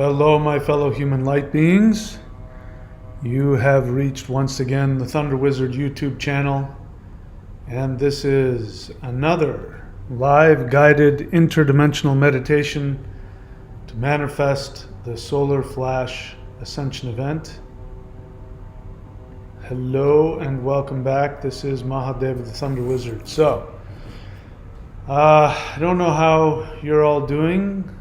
Hello, my fellow human light beings. You have reached once again the Thunder Wizard YouTube channel, and this is another live guided interdimensional meditation to manifest the Solar Flash Ascension event. Hello and welcome back. This is Mahadev the Thunder Wizard. So, I don't know how you're all doing.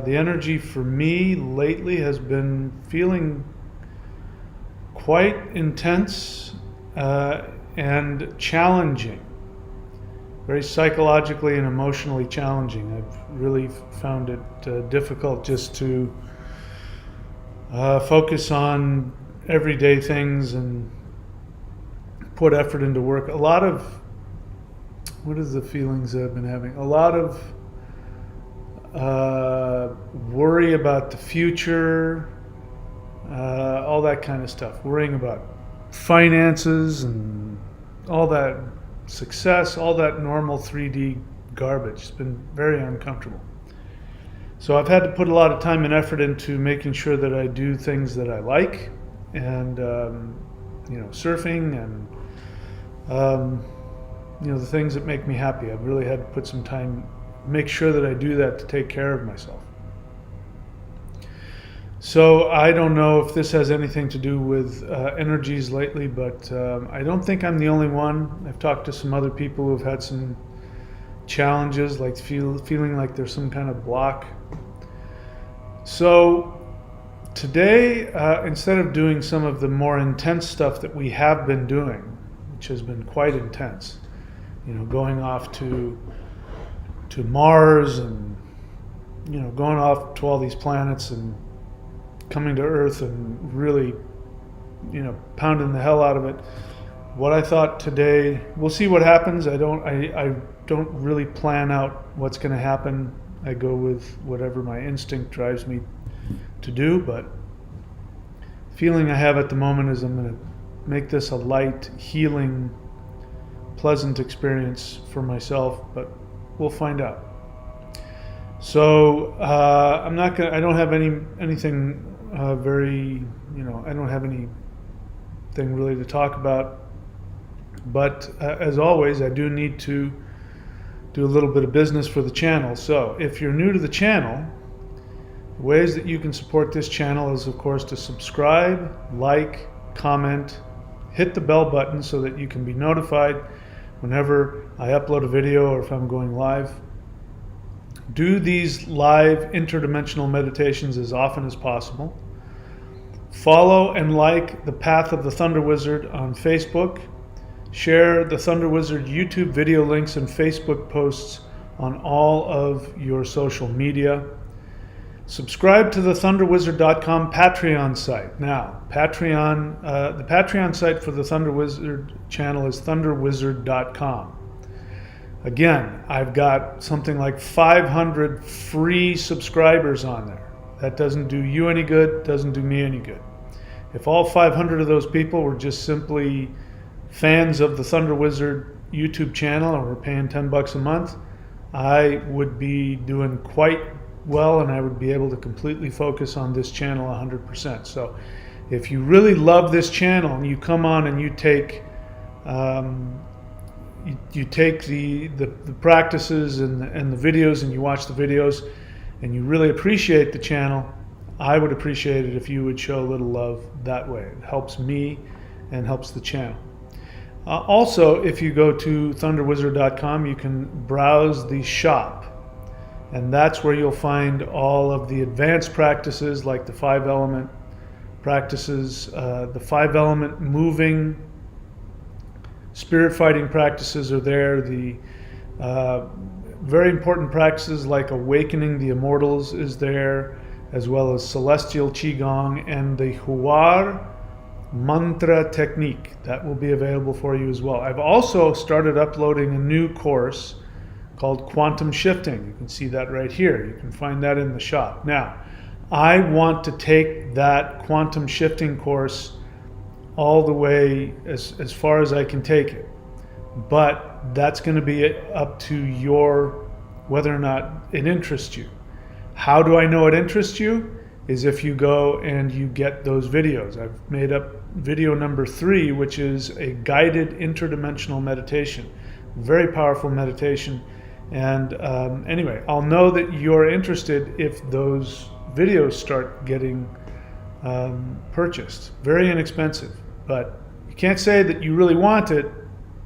The energy for me lately has been feeling quite intense and challenging, very psychologically and emotionally challenging. I've really found it difficult just to focus on everyday things and put effort into work. A lot of, what is the feelings I've been having? A lot of worry about the future, all that kind of stuff. Worrying about finances and all that success, all that normal 3D garbage. It's been very uncomfortable. So I've had to put a lot of time and effort into making sure that I do things that I like, and surfing and the things that make me happy. I've really had to put some time, make sure that I do that to take care of myself. So I don't know if this has anything to do with energies lately, but I don't think I'm the only one. I've talked to some other people who've had some challenges, like feeling like there's some kind of block. So today, instead of doing some of the more intense stuff that we have been doing, which has been quite intense, going off to Mars and going off to all these planets and coming to Earth and really pounding the hell out of it. What I thought today, we'll see what happens. I don't really plan out what's going to happen. I go with whatever my instinct drives me to do, but feeling I have at the moment is I'm going to make this a light, healing, pleasant experience for myself, but we'll find out. So I don't have anything very, I don't have anything really to talk about. But as always, I do need to do a little bit of business for the channel. So if you're new to the channel, the ways that you can support this channel is, of course, to subscribe, like, comment, hit the bell button so that you can be notified whenever I upload a video or if I'm going live. Do these live interdimensional meditations as often as possible. Follow and like the Path of the Thunder Wizard on Facebook. Share the Thunder Wizard YouTube video links and Facebook posts on all of your social media. Subscribe to the thunderwizard.com Patreon site. Now, the Patreon site for the Thunder Wizard channel is thunderwizard.com. Again, I've got something like 500 free subscribers on there. That doesn't do you any good, doesn't do me any good. If all 500 of those people were just simply fans of the Thunder Wizard YouTube channel and were paying $10 a month, I would be doing quite well, and I would be able to completely focus on this channel 100%. So if you really love this channel and you come on and you take the practices and the videos, and you watch the videos and you really appreciate the channel, I would appreciate it if you would show a little love that way. It helps me and helps the channel. Also, if you go to thunderwizard.com, you can browse the shop, and that's where you'll find all of the advanced practices like the 5-element practices, the 5-element moving spirit fighting practices are there. The very important practices like Awakening the Immortals is there, as well as Celestial Qigong and the Huar Mantra Technique. That will be available for you as well. I've also started uploading a new course called Quantum Shifting. You can see that right here. You can find that in the shop. Now, I want to take that Quantum Shifting course all the way as far as I can take it. But that's going to be up to whether or not it interests you. How do I know it interests you? Is if you go and you get those videos. I've made up video number 3, which is a guided interdimensional meditation. Very powerful meditation. And anyway, I'll know that you're interested if those videos start getting purchased. Very inexpensive, but you can't say that you really want it,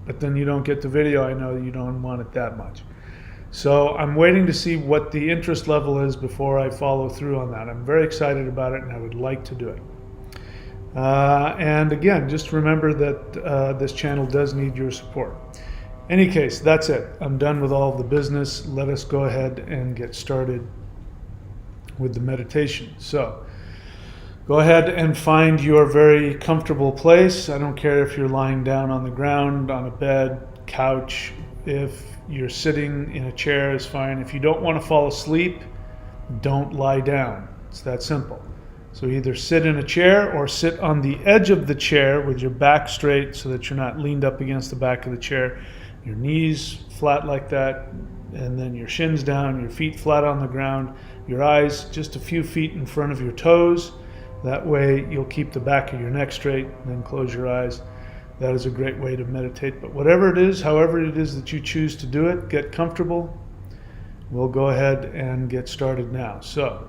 but then you don't get the video. I know you don't want it that much. So I'm waiting to see what the interest level is before I follow through on that. I'm very excited about it and I would like to do it. And again, just remember that this channel does need your support. Any case, that's it. I'm done with all of the business. Let us go ahead and get started with the meditation. So go ahead and find your very comfortable place. I don't care if you're lying down on the ground, on a bed, couch. If you're sitting in a chair is fine. If you don't want to fall asleep, don't lie down. It's that simple. So either sit in a chair or sit on the edge of the chair with your back straight so that you're not leaned up against the back of the chair. Your knees flat like that, and then your shins down, your feet flat on the ground, your eyes just a few feet in front of your toes. That way you'll keep the back of your neck straight, and then close your eyes. That is a great way to meditate. But whatever it is, however it is that you choose to do it, get comfortable. We'll go ahead and get started now. So,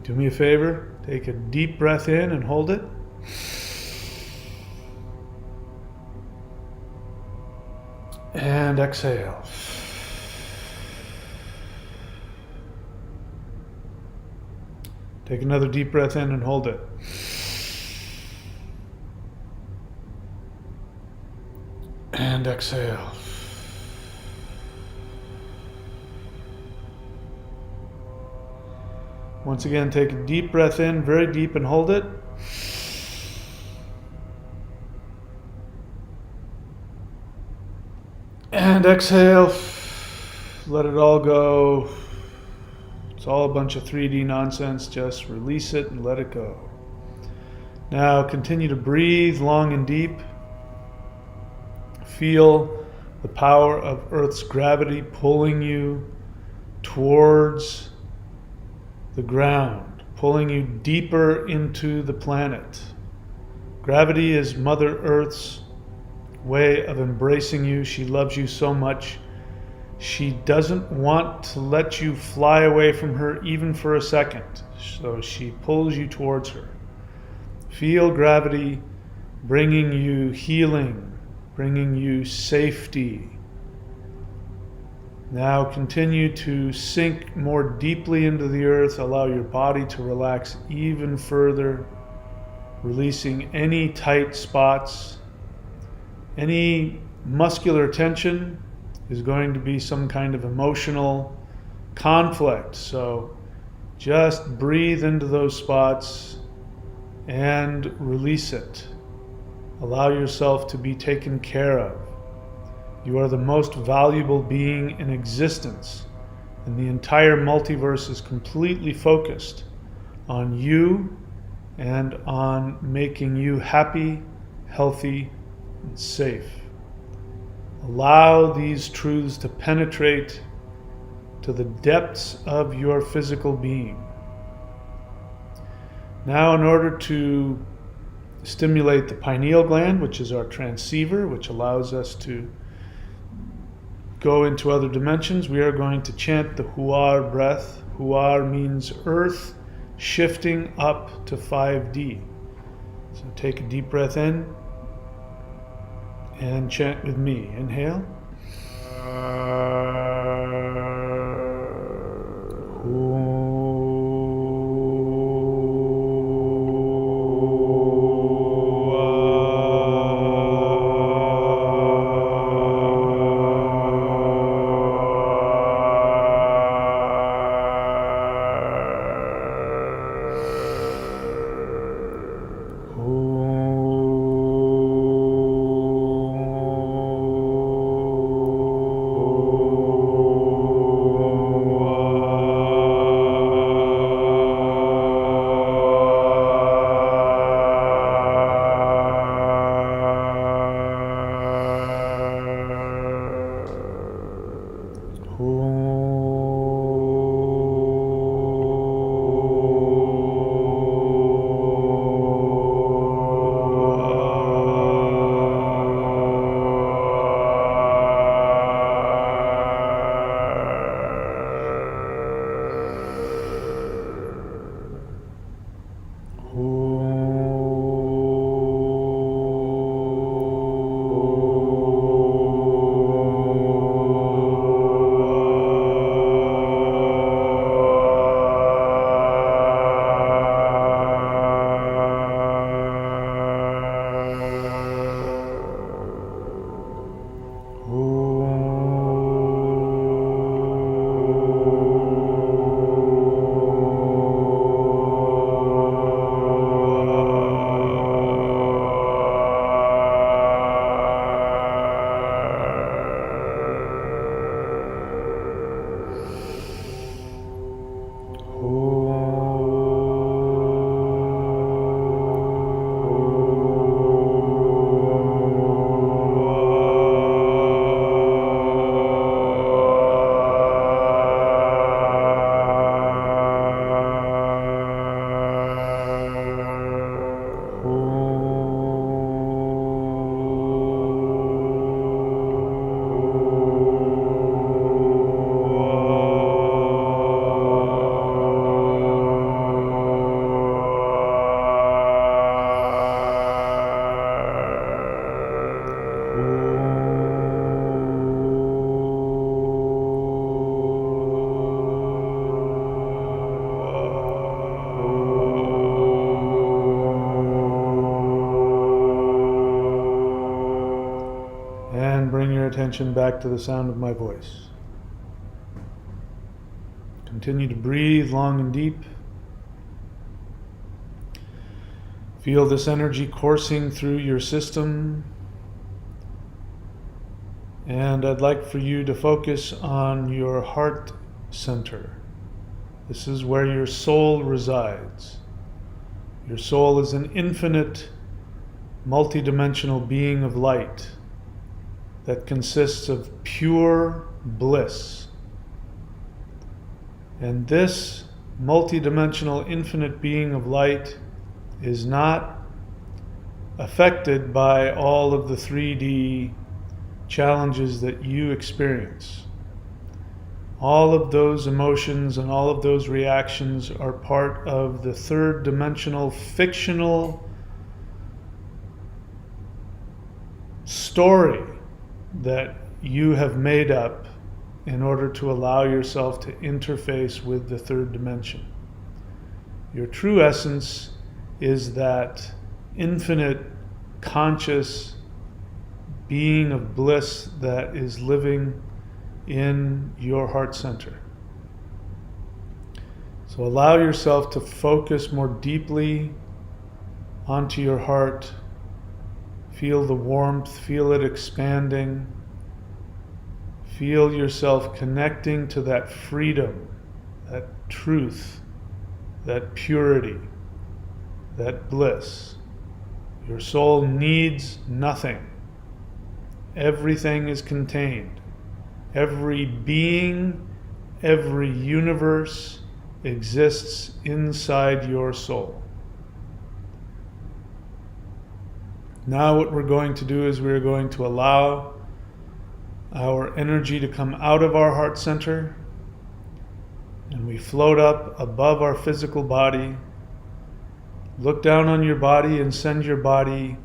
do me a favor, take a deep breath in and hold it. And exhale. Take another deep breath in and hold it. And exhale. Once again, take a deep breath in, very deep, and hold it. And exhale. Let it all go. It's all a bunch of 3D nonsense. Just release it and let it go. Now continue to breathe long and deep. Feel the power of Earth's gravity pulling you towards the ground, pulling you deeper into the planet. Gravity is Mother Earth's way of embracing you. She loves you so much. She doesn't want to let you fly away from her even for a second. So she pulls you towards her. Feel gravity bringing you healing, bringing you safety. Now continue to sink more deeply into the earth. Allow your body to relax even further, releasing any tight spots. Any muscular tension is going to be some kind of emotional conflict. So just breathe into those spots and release it. Allow yourself to be taken care of. You are the most valuable being in existence, and the entire multiverse is completely focused on you and on making you happy, healthy, and safe. Allow these truths to penetrate to the depths of your physical being. Now, in order to stimulate the pineal gland, which is our transceiver, which allows us to go into other dimensions, we are going to chant the Huar breath. Huar means earth shifting up to 5D. So take a deep breath in and chant with me. Inhale. your attention back to the sound of my voice. Continue to breathe long and deep. Feel this energy coursing through your system. And I'd like for you to focus on your heart center. This is where your soul resides. Your soul is an infinite, multidimensional being of light that consists of pure bliss. And this multidimensional, infinite being of light is not affected by all of the 3D challenges that you experience. All of those emotions and all of those reactions are part of the third dimensional fictional story that you have made up in order to allow yourself to interface with the third dimension. Your true essence is that infinite, conscious being of bliss that is living in your heart center. So allow yourself to focus more deeply onto your heart. Feel the warmth, feel it expanding. Feel yourself connecting to that freedom, that truth, that purity, that bliss. Your soul needs nothing. Everything is contained. Every being, every universe exists inside your soul. Now what we're going to do is we're going to allow our energy to come out of our heart center, and we float up above our physical body. Look down on your body and send your body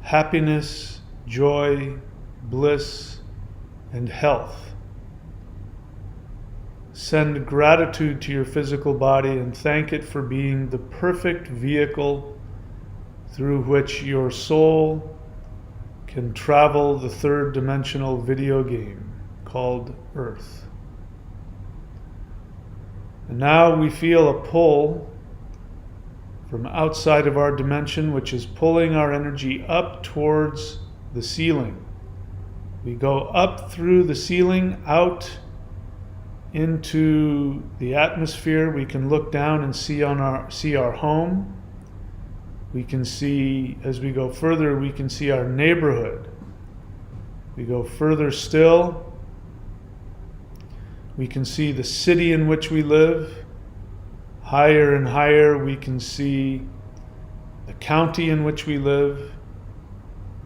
happiness, joy, bliss, and health. Send gratitude to your physical body and thank it for being the perfect vehicle through which your soul can travel the third dimensional video game called Earth. And now we feel a pull from outside of our dimension, which is pulling our energy up towards the ceiling. We go up through the ceiling, out into the atmosphere. We can look down and see our home. We can see, as we go further, we can see our neighborhood. We go further still. We can see the city in which we live. Higher and higher, we can see the county in which we live.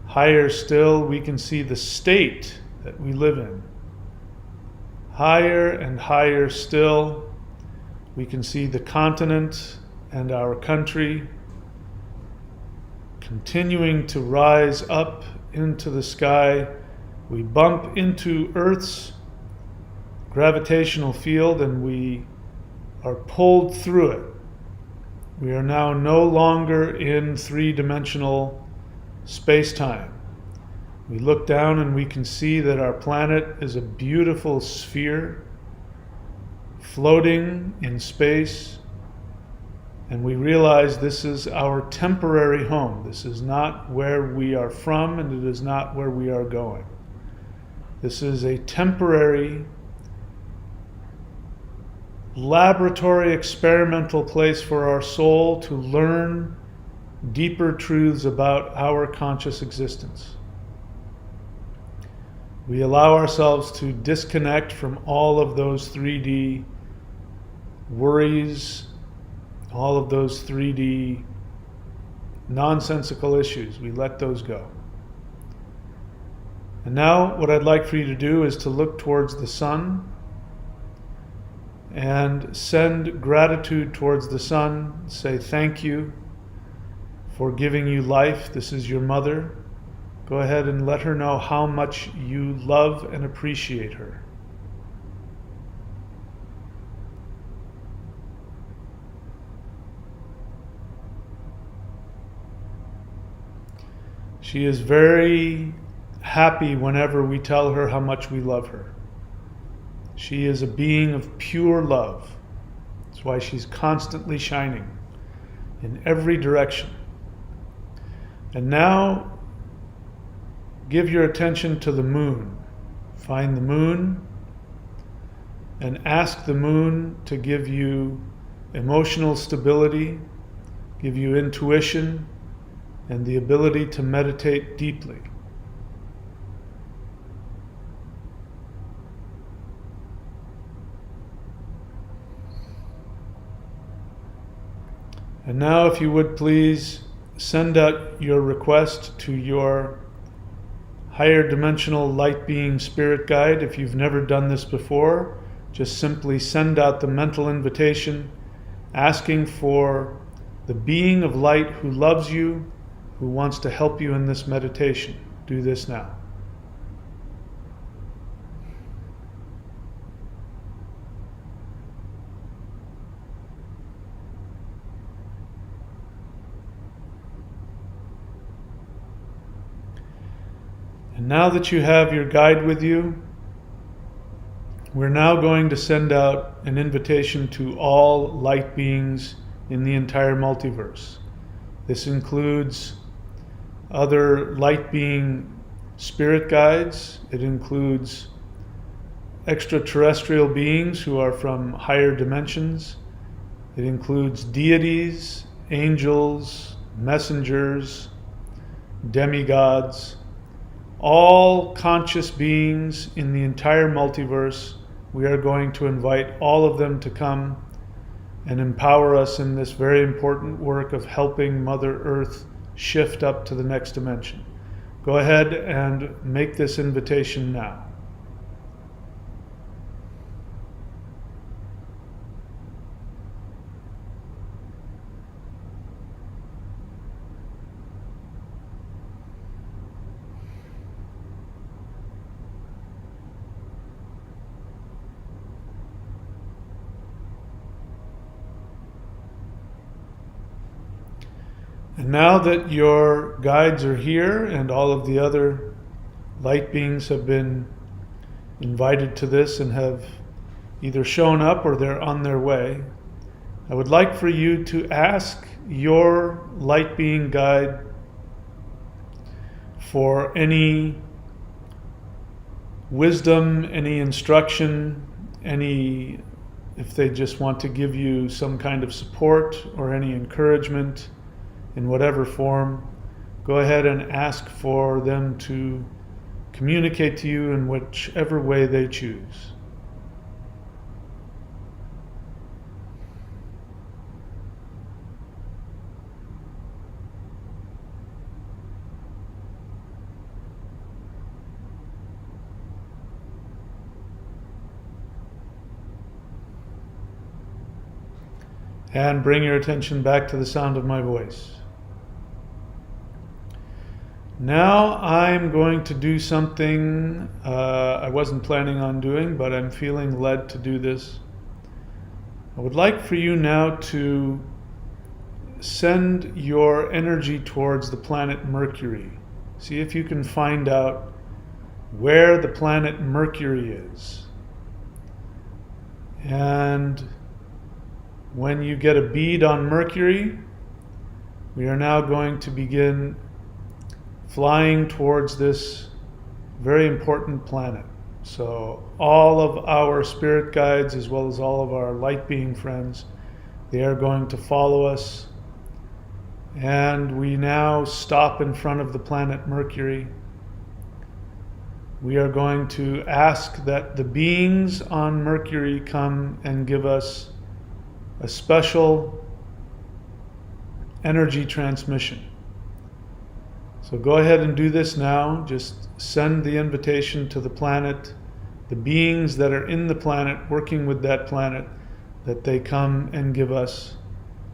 Higher still, we can see the state that we live in. Higher and higher still, we can see the continent and our country. Continuing to rise up into the sky, we bump into Earth's gravitational field and we are pulled through it. We are now no longer in three-dimensional space-time. We look down and we can see that our planet is a beautiful sphere floating in space, and we realize this is our temporary home. This is not where we are from, and it is not where we are going. This is a temporary laboratory experimental place for our soul to learn deeper truths about our conscious existence. We allow ourselves to disconnect from all of those 3D worries, all of those 3D nonsensical issues. We let those go. And now what I'd like for you to do is to look towards the sun and send gratitude towards the sun. Say thank you for giving you life. This is your mother. Go ahead and let her know how much you love and appreciate her. She is very happy whenever we tell her how much we love her. She is a being of pure love. That's why she's constantly shining in every direction. And now, give your attention to the moon. Find the moon and ask the moon to give you emotional stability, give you intuition, and the ability to meditate deeply. And now, if you would please, send out your request to your higher dimensional light being spirit guide. If you've never done this before, just simply send out the mental invitation asking for the being of light who loves you, who wants to help you in this meditation. Do this now. And now that you have your guide with you, we're now going to send out an invitation to all light beings in the entire multiverse. This includes other light being spirit guides. It includes extraterrestrial beings who are from higher dimensions. It includes deities, angels, messengers, demigods, all conscious beings in the entire multiverse. We are going to invite all of them to come and empower us in this very important work of helping Mother Earth shift up to the next dimension. Go ahead and make this invitation now. And now that your guides are here and all of the other light beings have been invited to this and have either shown up or they're on their way, I would like for you to ask your light being guide for any wisdom, any instruction, if they just want to give you some kind of support or any encouragement in whatever form. Go ahead and ask for them to communicate to you in whichever way they choose. And bring your attention back to the sound of my voice. Now I'm going to do something I wasn't planning on doing, but I'm feeling led to do this. I would like for you now to send your energy towards the planet Mercury. See if you can find out where the planet Mercury is. And when you get a bead on Mercury, we are now going to begin flying towards this very important planet. So all of our spirit guides, as well as all of our light being friends, they are going to follow us. And we now stop in front of the planet Mercury. We are going to ask that the beings on Mercury come and give us a special energy transmission. So go ahead and do this now. Just send the invitation to the planet, the beings that are in the planet, working with that planet, that they come and give us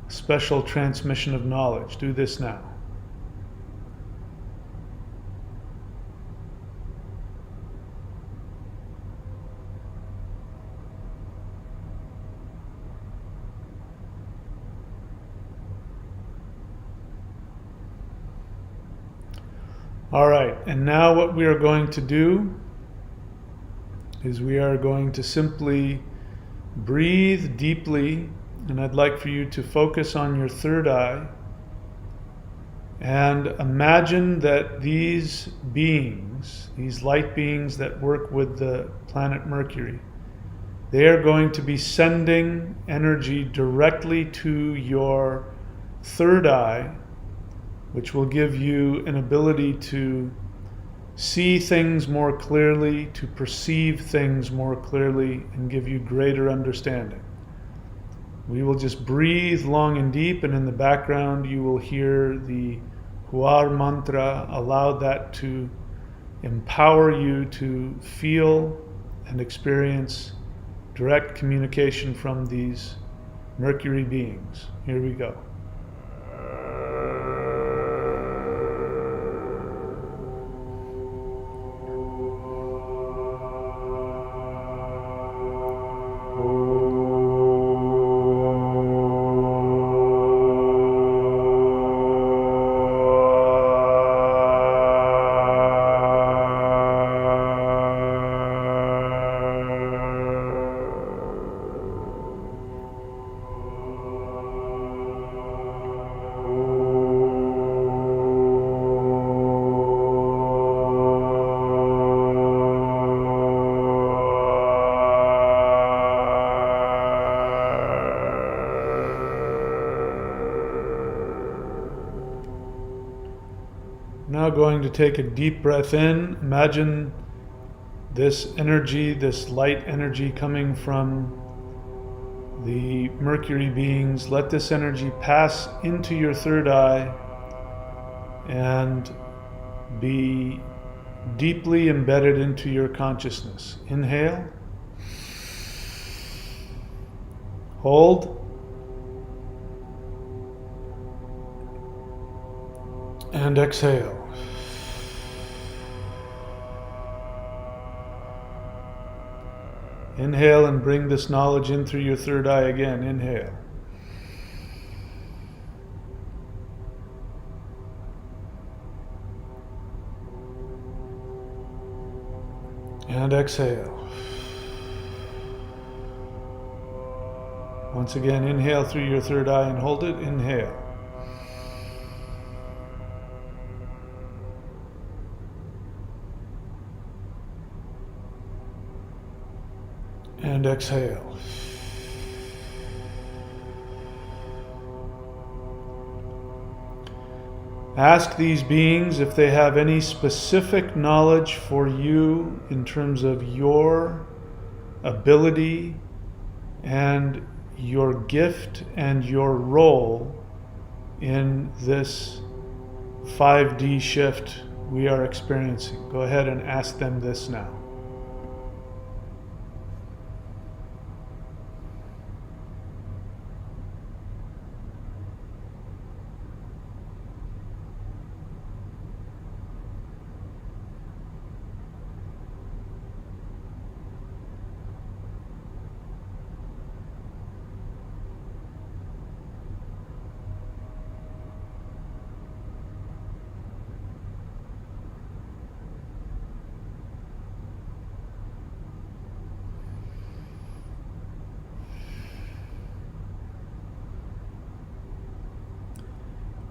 a special transmission of knowledge. Do this now. All right, and now what we are going to do is we are going to simply breathe deeply, and I'd like for you to focus on your third eye and imagine that these beings, these light beings that work with the planet Mercury, they are going to be sending energy directly to your third eye, which will give you an ability to see things more clearly, to perceive things more clearly, and give you greater understanding. We will just breathe long and deep, and in the background you will hear the Huar mantra. Allow that to empower you to feel and experience direct communication from these Mercury beings. Here we go. Now going to take a deep breath in. Imagine this energy, this light energy coming from the Mercury beings. Let this energy pass into your third eye and be deeply embedded into your consciousness. Inhale. Hold. And exhale. Inhale and bring this knowledge in through your third eye again. Inhale. And exhale. Once again, inhale through your third eye and hold it. Inhale. And exhale. Ask these beings if they have any specific knowledge for you in terms of your ability and your gift and your role in this 5D shift we are experiencing. Go ahead and ask them this now.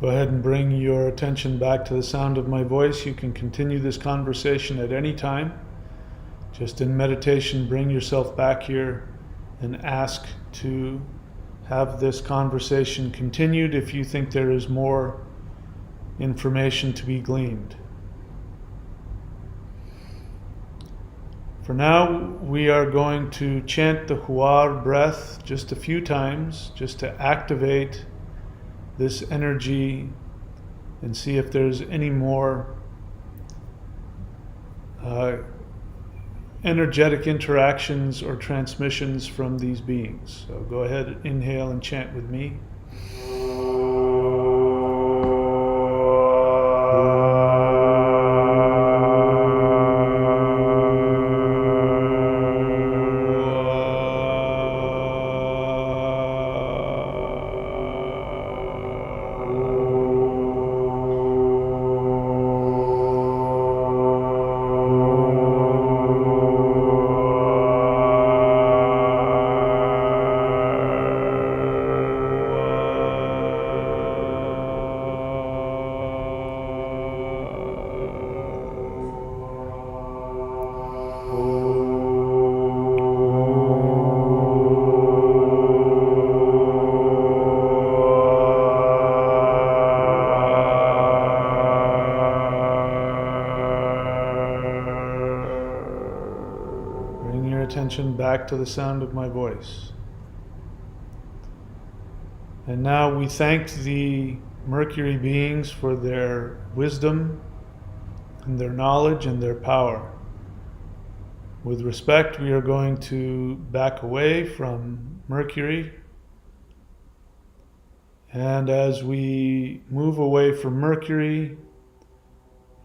Go ahead and bring your attention back to the sound of my voice. You can continue this conversation at any time. Just in meditation, bring yourself back here and ask to have this conversation continued if you think there is more information to be gleaned. For now, we are going to chant the Huar breath just a few times, just to activate this energy and see if there's any more energetic interactions or transmissions from these beings. So go ahead, inhale and chant with me. attention back to the sound of my voice. And now we thank the Mercury beings for their wisdom and their knowledge and their power. With respect, we are going to back away from Mercury. And as we move away from Mercury,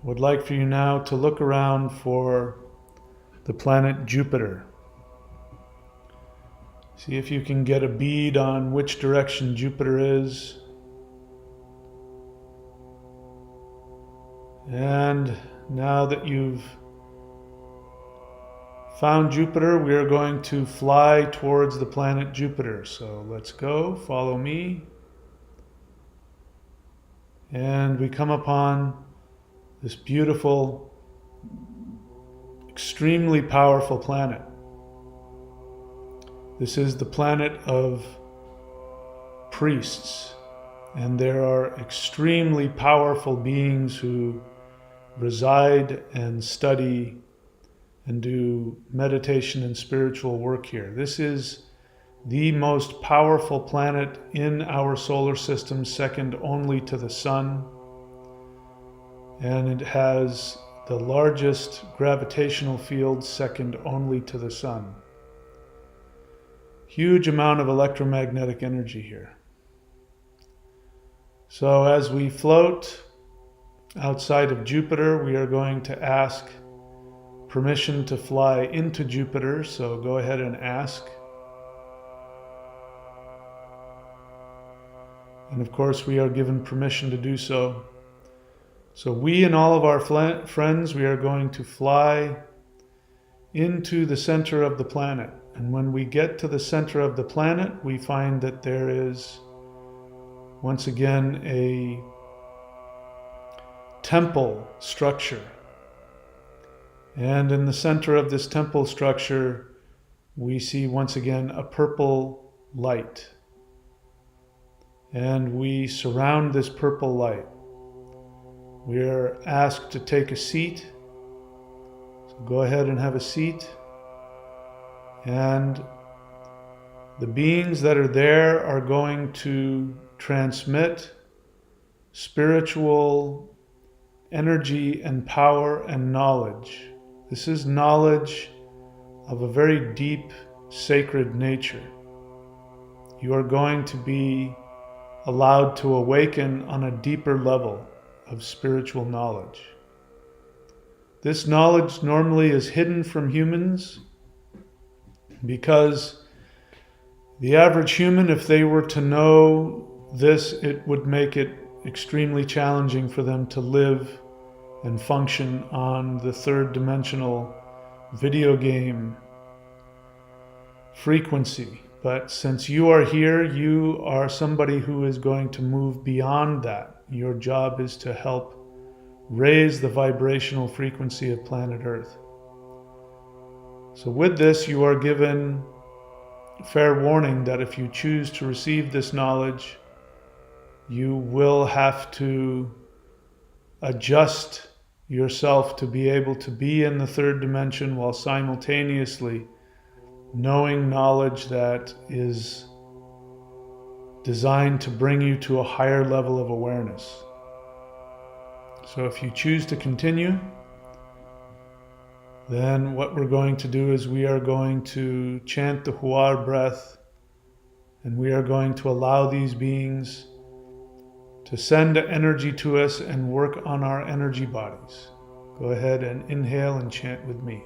I would like for you now to look around for the planet Jupiter. See if you can get a bead on which direction Jupiter is. And now that you've found Jupiter, we are going to fly towards the planet Jupiter. So let's go, follow me. And we come upon this beautiful, extremely powerful planet. This is the planet of priests, and there are extremely powerful beings who reside and study and do meditation and spiritual work here. This is the most powerful planet in our solar system, second only to the sun, and it has the largest gravitational field, second only to the sun. Huge amount of electromagnetic energy here. So as we float outside of Jupiter, we are going to ask permission to fly into Jupiter. So go ahead and ask. And of course, we are given permission to do so. So we and all of our friends, we are going to fly into the center of the planet. And when we get to the center of the planet, we find that there is, once again, a temple structure. And in the center of this temple structure, we see once again a purple light. And we surround this purple light. We are asked to take a seat. So go ahead and have a seat. And the beings that are there are going to transmit spiritual energy and power and knowledge. This is knowledge of a very deep, sacred nature. You are going to be allowed to awaken on a deeper level of spiritual knowledge. This knowledge normally is hidden from humans because the average human, if they were to know this, it would make it extremely challenging for them to live and function on the third dimensional video game frequency. But since you are here, you are somebody who is going to move beyond that. Your job is to help raise the vibrational frequency of planet Earth. So with this, you are given fair warning that if you choose to receive this knowledge, you will have to adjust yourself to be able to be in the third dimension while simultaneously knowing knowledge that is designed to bring you to a higher level of awareness. So if you choose to continue, then what we're going to do is we are going to chant the Huar breath, and we are going to allow these beings to send energy to us and work on our energy bodies. Go ahead and inhale and chant with me.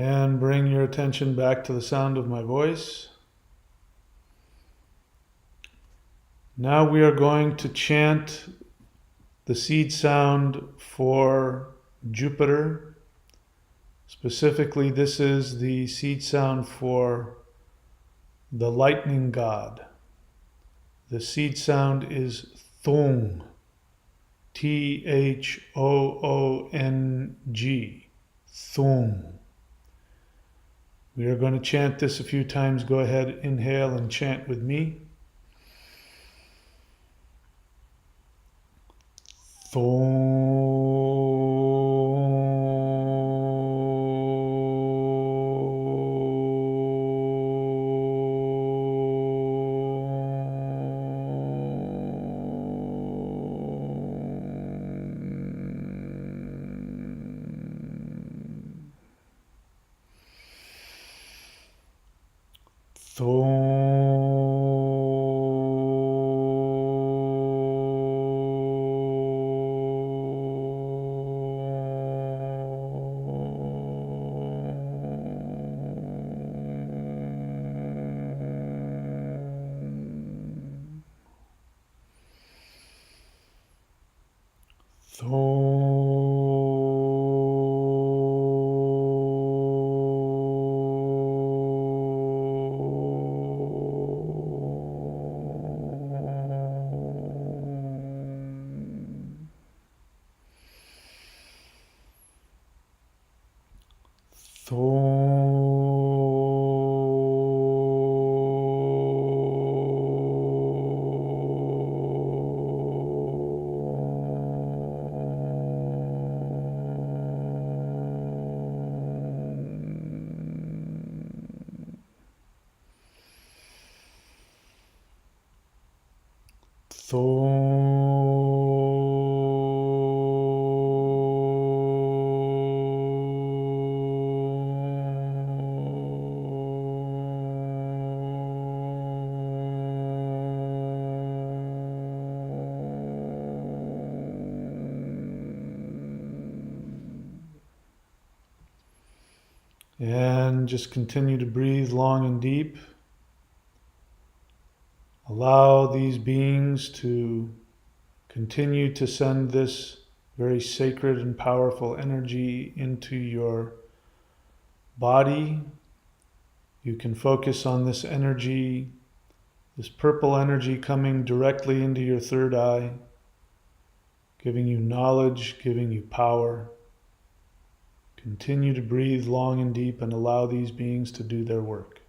And bring your attention back to the sound of my voice. Now we are going to chant the seed sound for Jupiter. Specifically, this is the seed sound for the lightning god. The seed sound is Thong. Thoong. Thong. We are going to chant this a few times. Go ahead, inhale and chant with me. And just continue to breathe long and deep. Allow these beings to continue to send this very sacred and powerful energy into your body. You can focus on this energy, this purple energy coming directly into your third eye, giving you knowledge, giving you power. Continue to breathe long and deep and allow these beings to do their work.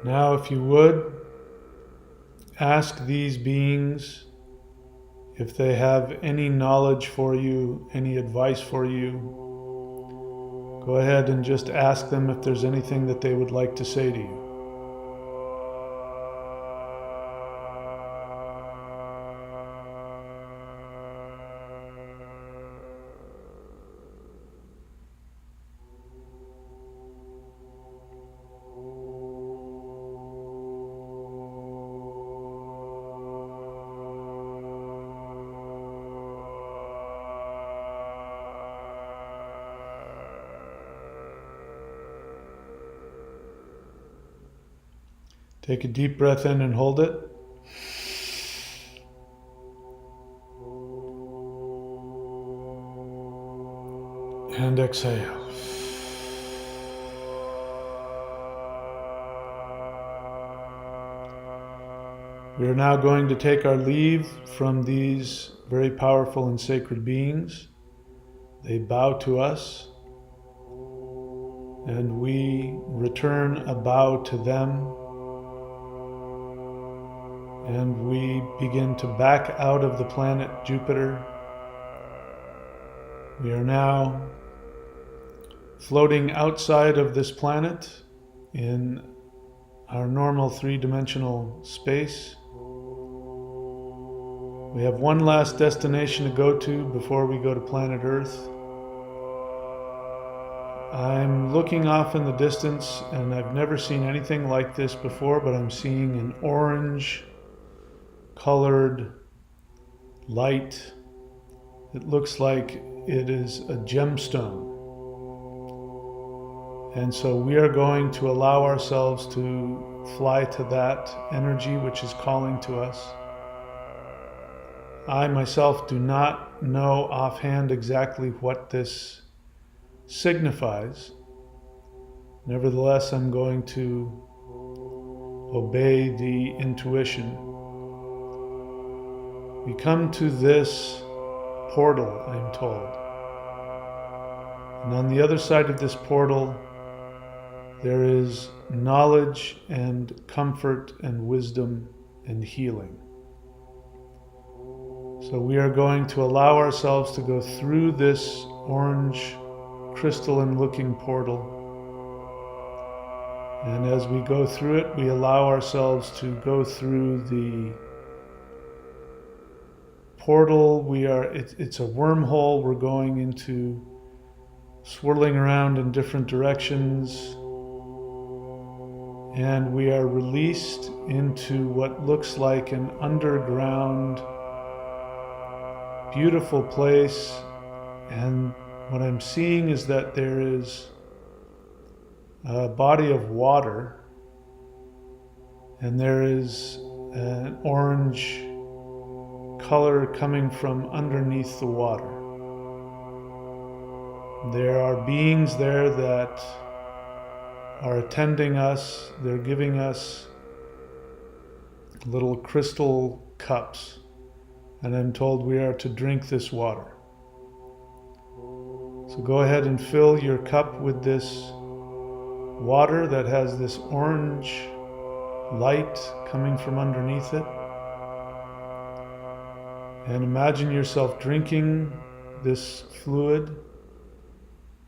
Now, if you would, ask these beings if they have any knowledge for you, any advice for you. Go ahead and just ask them if there's anything that they would like to say to you. Take a deep breath in and hold it. And exhale. We are now going to take our leave from these very powerful and sacred beings. They bow to us. and we return a bow to them, and we begin to back out of the planet Jupiter. We are now floating outside of this planet in our normal three-dimensional space. We have one last destination to go to before we go to planet Earth. I'm looking off in the distance, and I've never seen anything like this before, but I'm seeing an orange colored light. It looks like it is a gemstone. And so we are going to allow ourselves to fly to that energy which is calling to us. I myself do not know offhand exactly what this signifies. Nevertheless, I'm going to obey the intuition. We come to this portal, I'm told. And on the other side of this portal, there is knowledge and comfort and wisdom and healing. So we are going to allow ourselves to go through this orange crystalline looking portal. And as we go through it, we allow ourselves to go through the portal. It's a wormhole. We're going into, swirling around in different directions. And we are released into what looks like an underground, beautiful place. And what I'm seeing is that there is a body of water, and there is an orange color coming from underneath the water. There are beings there that are attending us. They're giving us little crystal cups, and I'm told we are to drink this water. So go ahead and fill your cup with this water that has this orange light coming from underneath it. And imagine yourself drinking this fluid,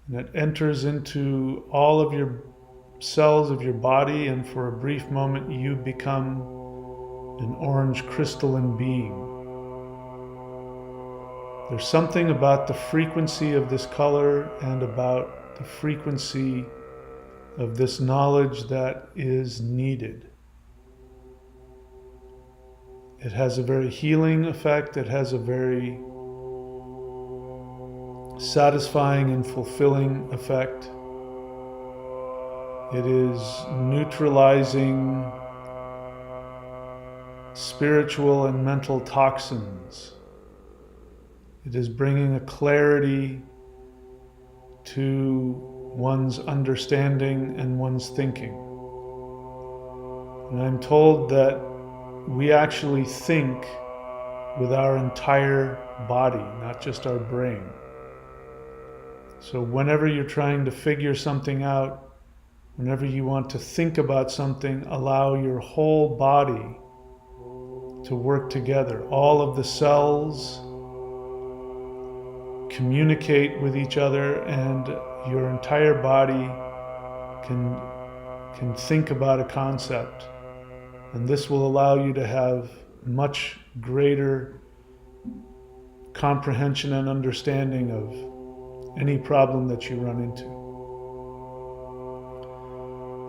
and it enters into all of your cells of your body, and for a brief moment you become an orange crystalline being. There's something about the frequency of this color and about the frequency of this knowledge that is needed. It has a very healing effect. It has a very satisfying and fulfilling effect. It is neutralizing spiritual and mental toxins. It is bringing a clarity to one's understanding and one's thinking. And I'm told that we actually think with our entire body, not just our brain. So whenever you're trying to figure something out, whenever you want to think about something, allow your whole body to work together. All of the cells communicate with each other, and your entire body can think about a concept. And this will allow you to have much greater comprehension and understanding of any problem that you run into.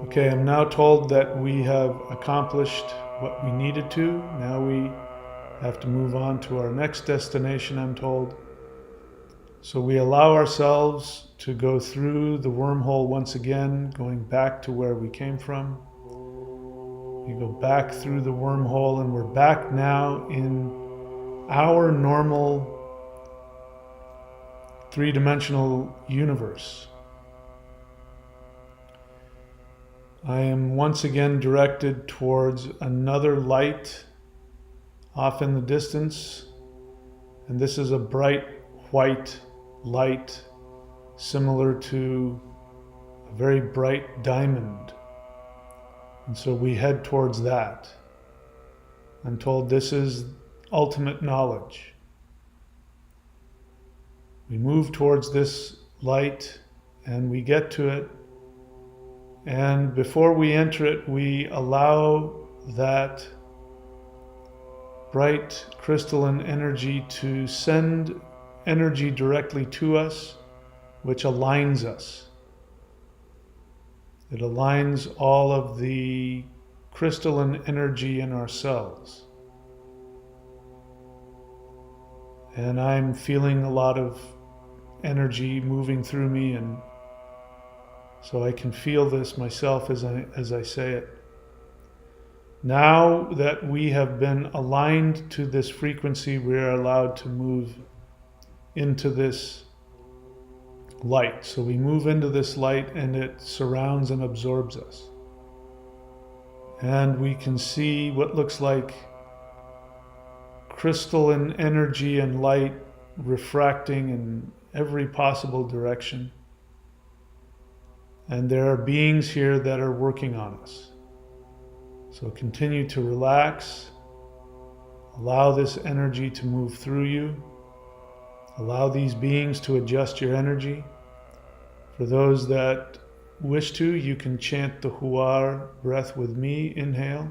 Okay, I'm now told that we have accomplished what we needed to. Now we have to move on to our next destination, I'm told. So we allow ourselves to go through the wormhole once again, going back to where we came from. We go back through the wormhole, and we're back now in our normal three-dimensional universe. I am once again directed towards another light off in the distance, and this is a bright white light similar to a a very bright diamond. And so we head towards that. I'm told this is ultimate knowledge. We move towards this light and we get to it. And before we enter it, we allow that bright crystalline energy to send energy directly to us, which aligns us. It aligns all of the crystalline energy in our cells. And I'm feeling a lot of energy moving through me, and so I can feel this myself as I say it. Now that we have been aligned to this frequency, we are allowed to move into this light. So we move into this light and it surrounds and absorbs us. And we can see what looks like crystalline energy and light refracting in every possible direction. And there are beings here that are working on us. So continue to relax. Allow this energy to move through you. Allow these beings to adjust your energy. For those that wish to, you can chant the Huar breath with me. Inhale.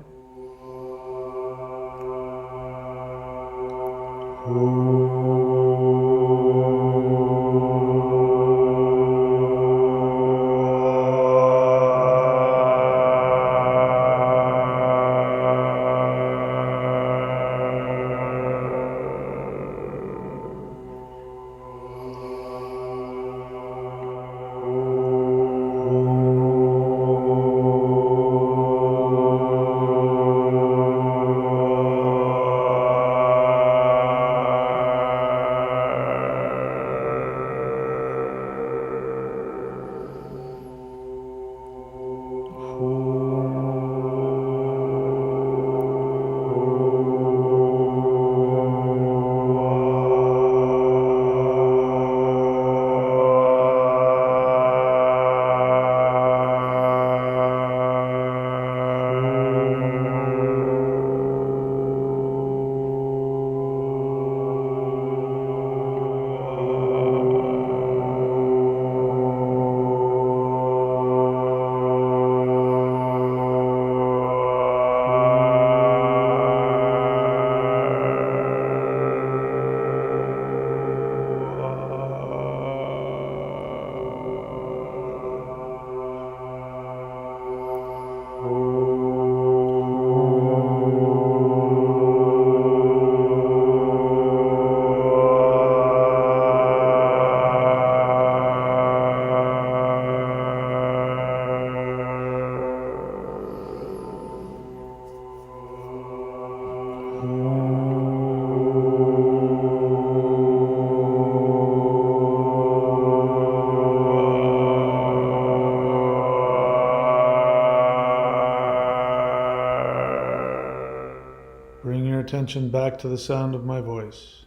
Bring your attention back to the sound of my voice.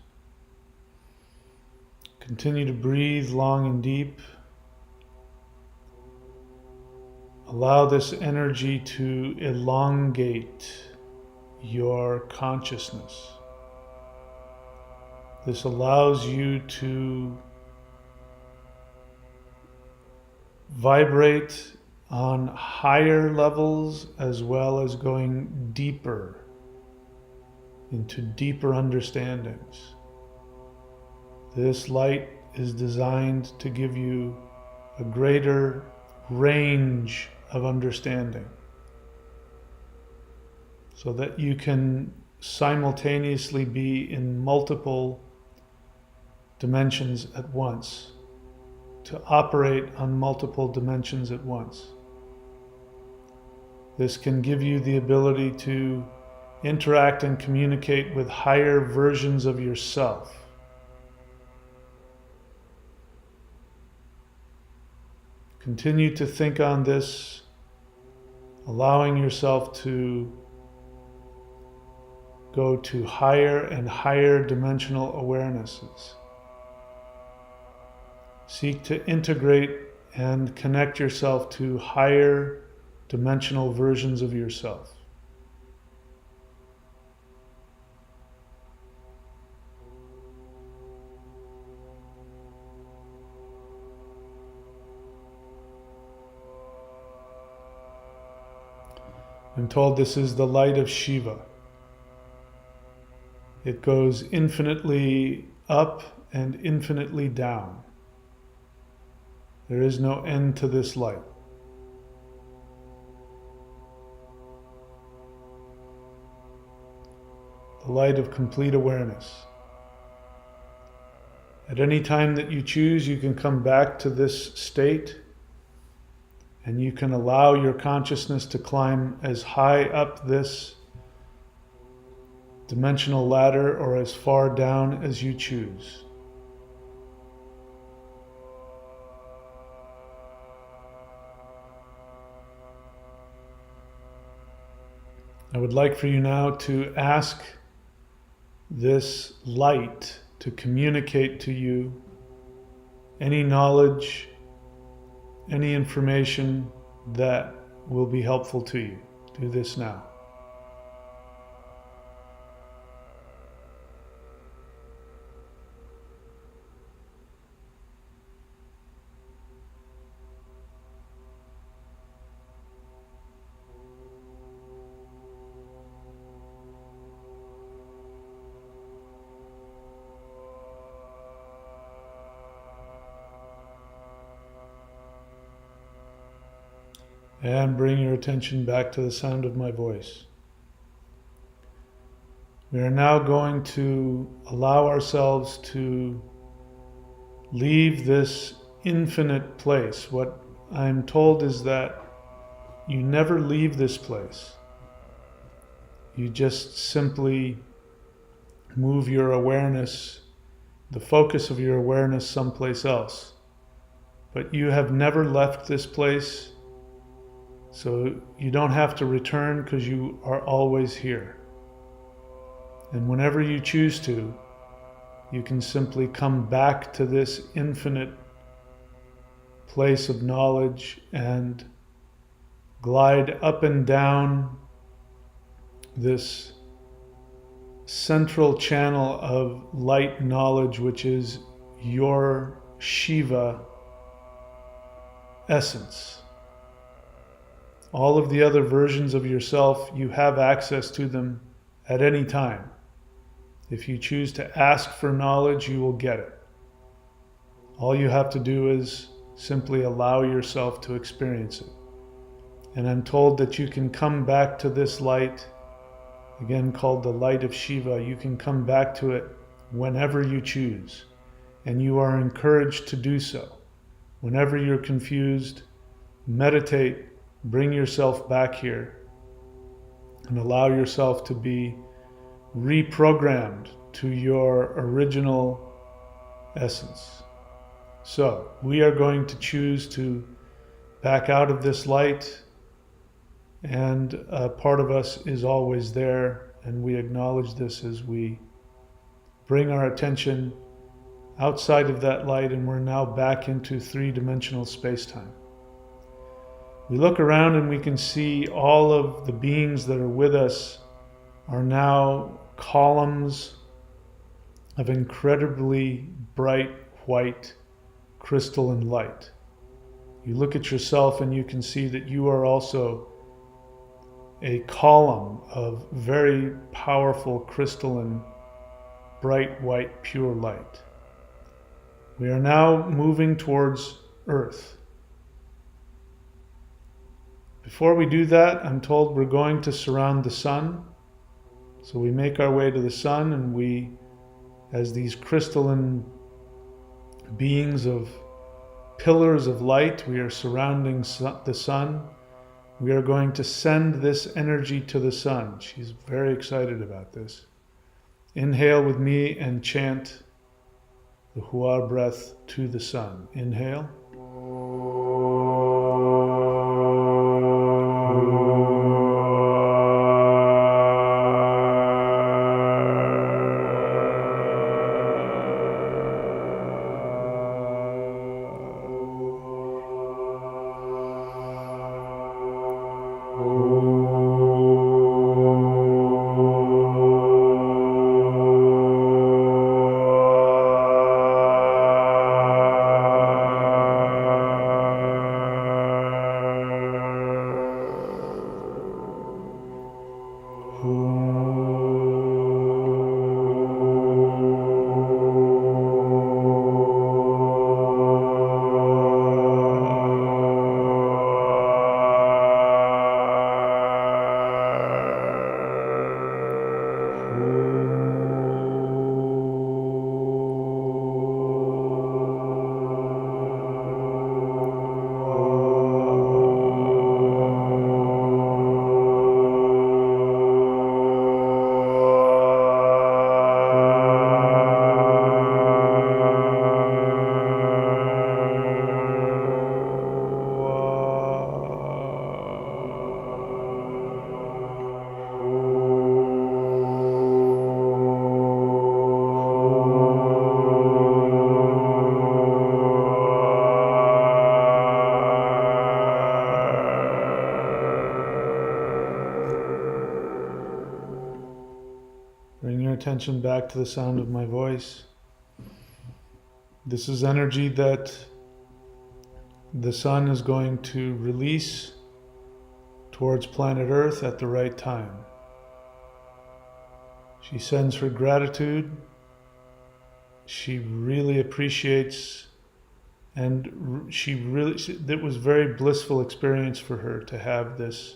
Continue to breathe long and deep. Allow this energy to elongate your consciousness. This allows you to vibrate on higher levels as well as going deeper into deeper understandings. This light is designed to give you a greater range of understanding so that you can simultaneously be in multiple dimensions at once, to operate on multiple dimensions at once. This can give you the ability to interact and communicate with higher versions of yourself. Continue to think on this, allowing yourself to go to higher and higher dimensional awarenesses. Seek to integrate and connect yourself to higher dimensional versions of yourself. I'm told this is the light of Shiva. It goes infinitely up and infinitely down. There is no end to this light. The light of complete awareness. At any time that you choose, you can come back to this state, and you can allow your consciousness to climb as high up this dimensional ladder or as far down as you choose. I would like for you now to ask this light to communicate to you any knowledge, any information that will be helpful to you. Do this now. And bring your attention back to the sound of my voice. We are now going to allow ourselves to leave this infinite place. What I'm told is that you never leave this place. You just simply move your awareness, the focus of your awareness someplace else. But you have never left this place. So you don't have to return because you are always here. And whenever you choose to, you can simply come back to this infinite place of knowledge and glide up and down this central channel of light knowledge, which is your Shiva essence. All of the other versions of yourself, you have access to them at any time. If you choose to ask for knowledge, you will get it. All you have to do is simply allow yourself to experience it. And I'm told that you can come back to this light, again called the light of Shiva. You can come back to it whenever you choose. And you are encouraged to do so. Whenever you're confused, meditate. Bring yourself back here and allow yourself to be reprogrammed to your original essence. So we are going to choose to back out of this light, and a part of us is always there, and we acknowledge this as we bring our attention outside of that light, and we're now back into three-dimensional space-time. We look around and we can see all of the beings that are with us are now columns of incredibly bright white crystalline light. You look at yourself and you can see that you are also a column of very powerful crystalline bright white pure light. We are now moving towards Earth. Before we do that, I'm told we're going to surround the sun. So we make our way to the sun, and we, as these crystalline beings of pillars of light, we are surrounding the sun. We are going to send this energy to the sun. She's very excited about this. Inhale with me and chant the Hua breath to the sun. Inhale. attention back to the sound of my voice. This is energy that the sun is going to release towards planet Earth at the right time. She sends her gratitude. She really appreciates, and it was a very blissful experience for her to have this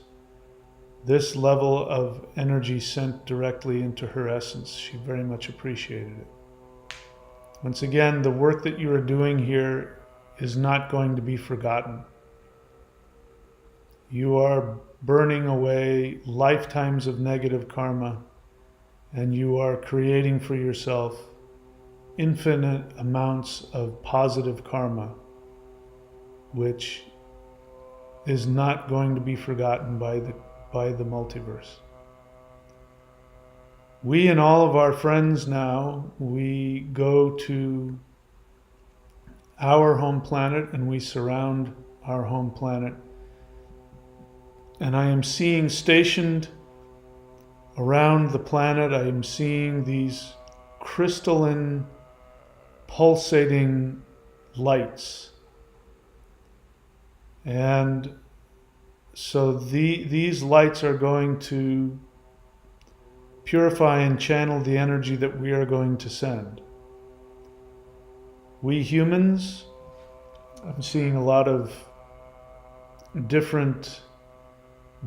level of energy sent directly into her essence. She very much appreciated it. Once again, the work that you are doing here is not going to be forgotten. You are burning away lifetimes of negative karma, and you are creating for yourself infinite amounts of positive karma, which is not going to be forgotten by the multiverse. We and all of our friends now, we go to our home planet and we surround our home planet. And I am seeing stationed around the planet, I am seeing these crystalline, pulsating lights. And so these lights are going to purify and channel the energy that we are going to send. We humans, I'm seeing a lot of different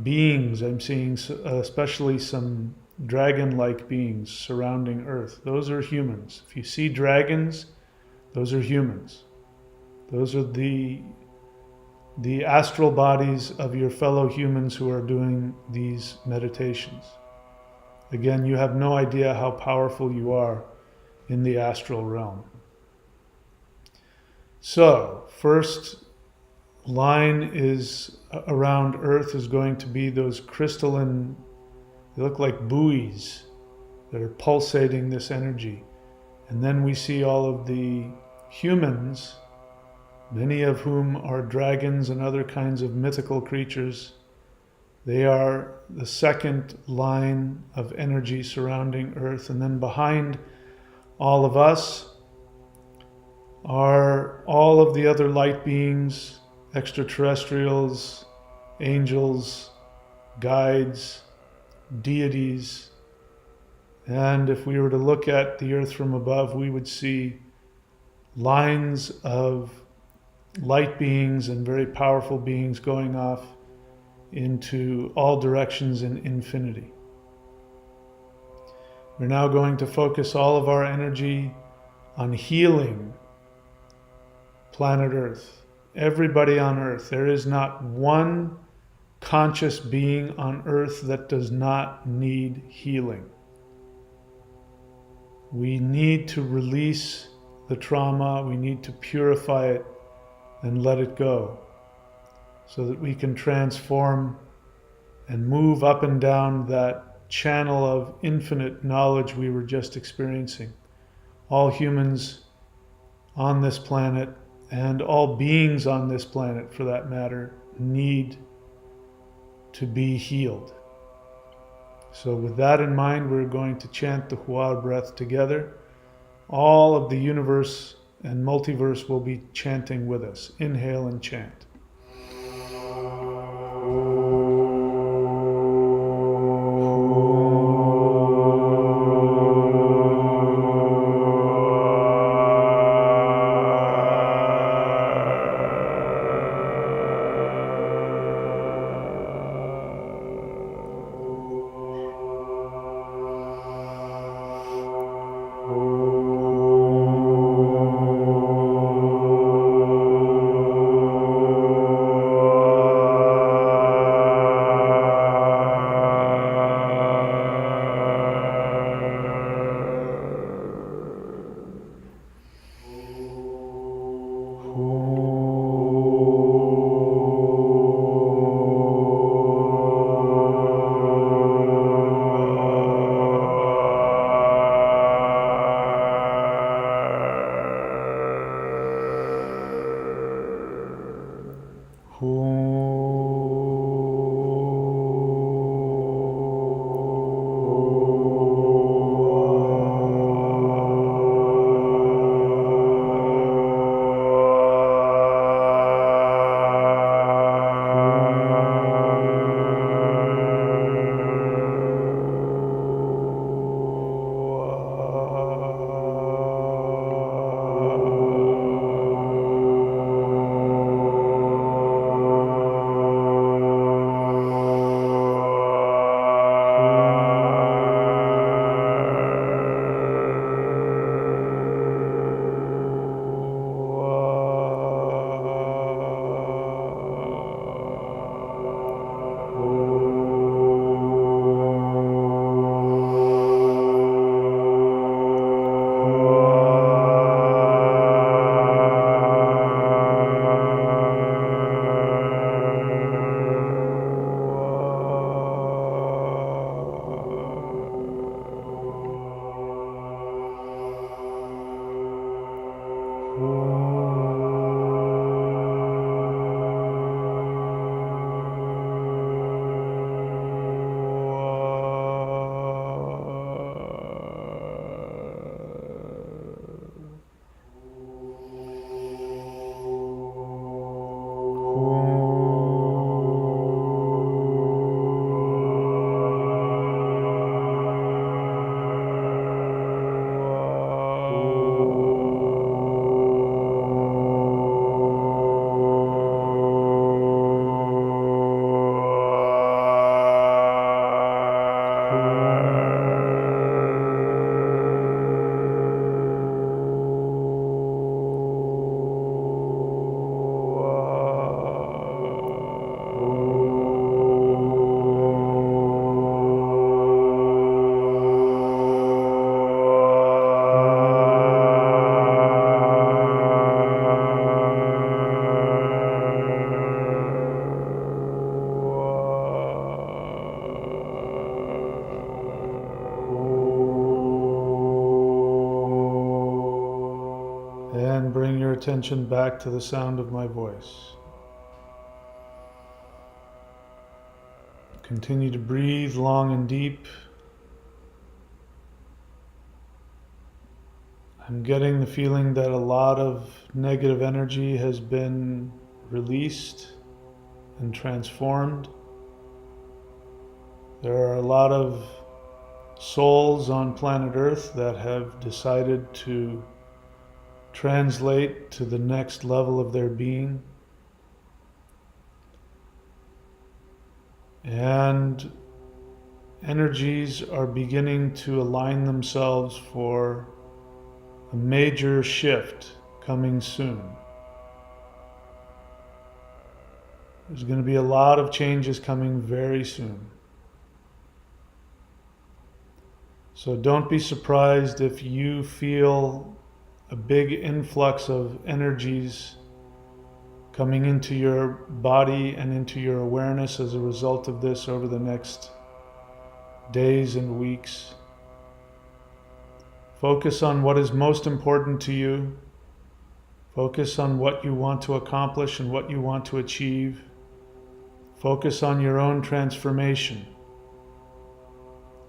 beings. I'm seeing especially some dragon-like beings surrounding Earth. Those are humans. If you see dragons, those are humans. Those are the astral bodies of your fellow humans who are doing these meditations. Again, you have no idea how powerful you are in the astral realm. So, first line is around Earth is going to be those crystalline, they look like buoys that are pulsating this energy. And then we see all of the humans, many of whom are dragons and other kinds of mythical creatures. They are the second line of energy surrounding Earth. And then behind all of us are all of the other light beings, extraterrestrials, angels, guides, deities. And if we were to look at the Earth from above, we would see lines of light beings and very powerful beings going off into all directions in infinity. We're now going to focus all of our energy on healing planet Earth. Everybody on Earth. There is not one conscious being on Earth that does not need healing. We need to release the trauma. We need to purify it and let it go so that we can transform and move up and down that channel of infinite knowledge we were just experiencing. All humans on this planet and all beings on this planet, for that matter, need to be healed. So with that in mind, we're going to chant the Hua breath together. All of the universe and multiverse will be chanting with us. Inhale and chant. attention back to the sound of my voice. Continue to breathe long and deep. I'm getting the feeling that a lot of negative energy has been released and transformed. There are a lot of souls on planet Earth that have decided to translate to the next level of their being. And energies are beginning to align themselves for a major shift coming soon. There's going to be a lot of changes coming very soon. So don't be surprised if you feel a big influx of energies coming into your body and into your awareness as a result of this over the next days and weeks. Focus on what is most important to you. Focus on what you want to accomplish and what you want to achieve. Focus on your own transformation.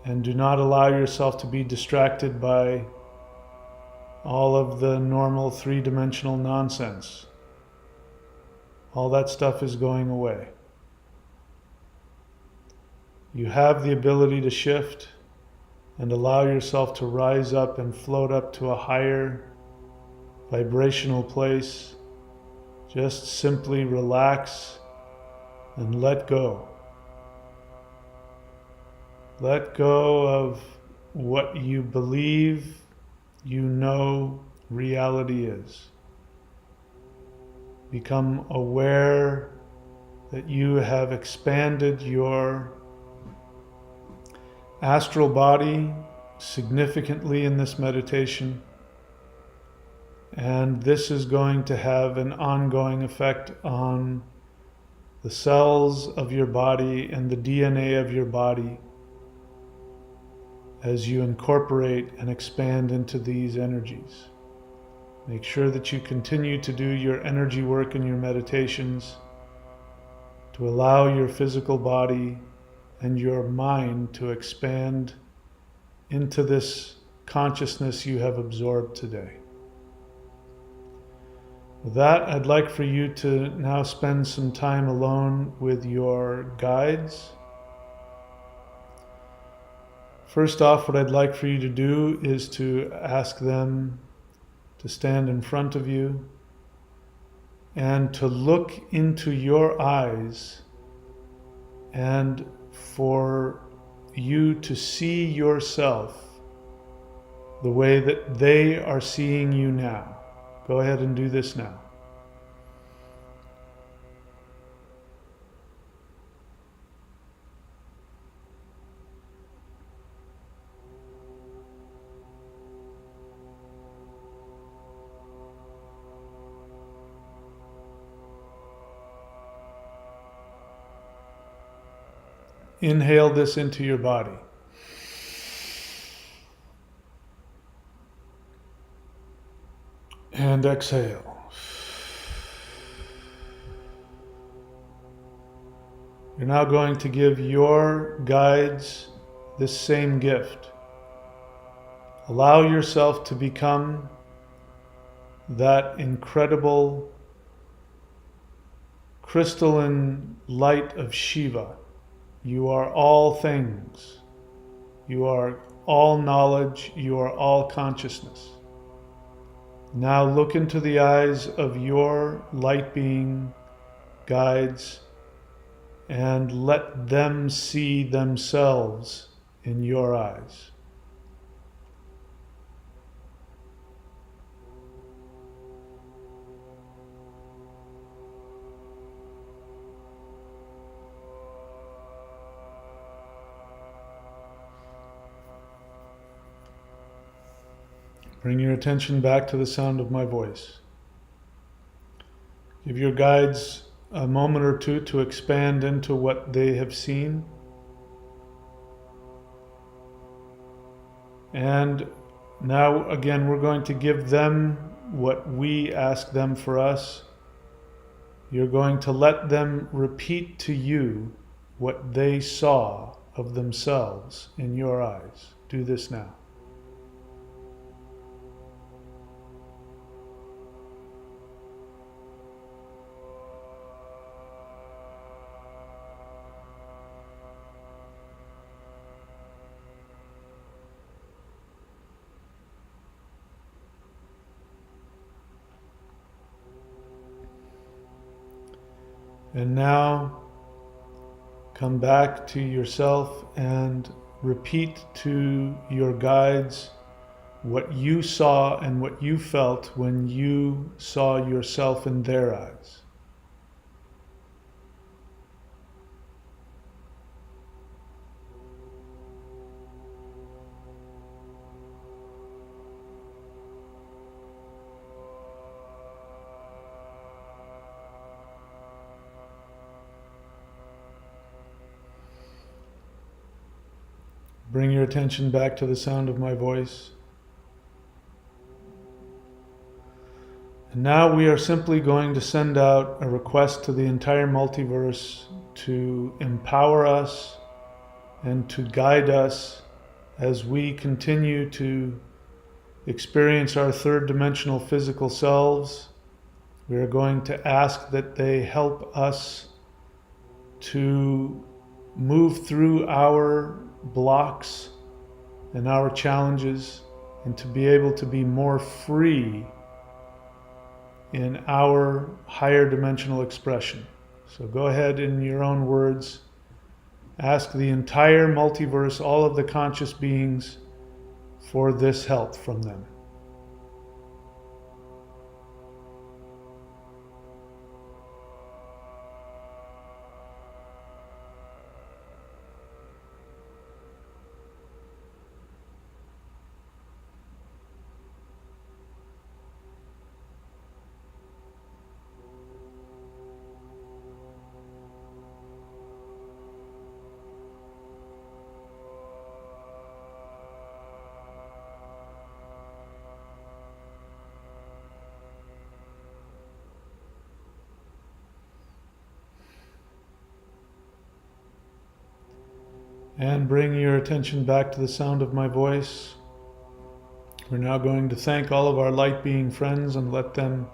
And do not allow yourself to be distracted by all of the normal three-dimensional nonsense. All that stuff is going away. You have the ability to shift and allow yourself to rise up and float up to a higher vibrational place. Just simply relax and let go. Let go of what you believe you know reality is. Become aware that you have expanded your astral body significantly in this meditation, and this is going to have an ongoing effect on the cells of your body and the DNA of your body as you incorporate and expand into these energies. Make sure that you continue to do your energy work in your meditations to allow your physical body and your mind to expand into this consciousness you have absorbed today. With that, I'd like for you to now spend some time alone with your guides. First off, what I'd like for you to do is to ask them to stand in front of you and to look into your eyes, and for you to see yourself the way that they are seeing you now. Go ahead and do this now. Inhale this into your body. And exhale. You're now going to give your guides this same gift. Allow yourself to become that incredible crystalline light of Shiva. You are all things. You are all knowledge. You are all consciousness. Now look into the eyes of your light being guides and let them see themselves in your eyes. Bring your attention back to the sound of my voice. Give your guides a moment or two to expand into what they have seen. And now again, we're going to give them what we ask them for us. You're going to let them repeat to you what they saw of themselves in your eyes. Do this now. And now come back to yourself and repeat to your guides what you saw and what you felt when you saw yourself in their eyes. Bring your attention back to the sound of my voice. And now we are simply going to send out a request to the entire multiverse to empower us and to guide us as we continue to experience our third dimensional physical selves. We are going to ask that they help us to move through our blocks and our challenges and to be able to be more free in our higher dimensional expression. So go ahead, in your own words, ask the entire multiverse, all of the conscious beings, for this help from them. And bring your attention back to the sound of my voice. We're now going to thank all of our light being friends and let them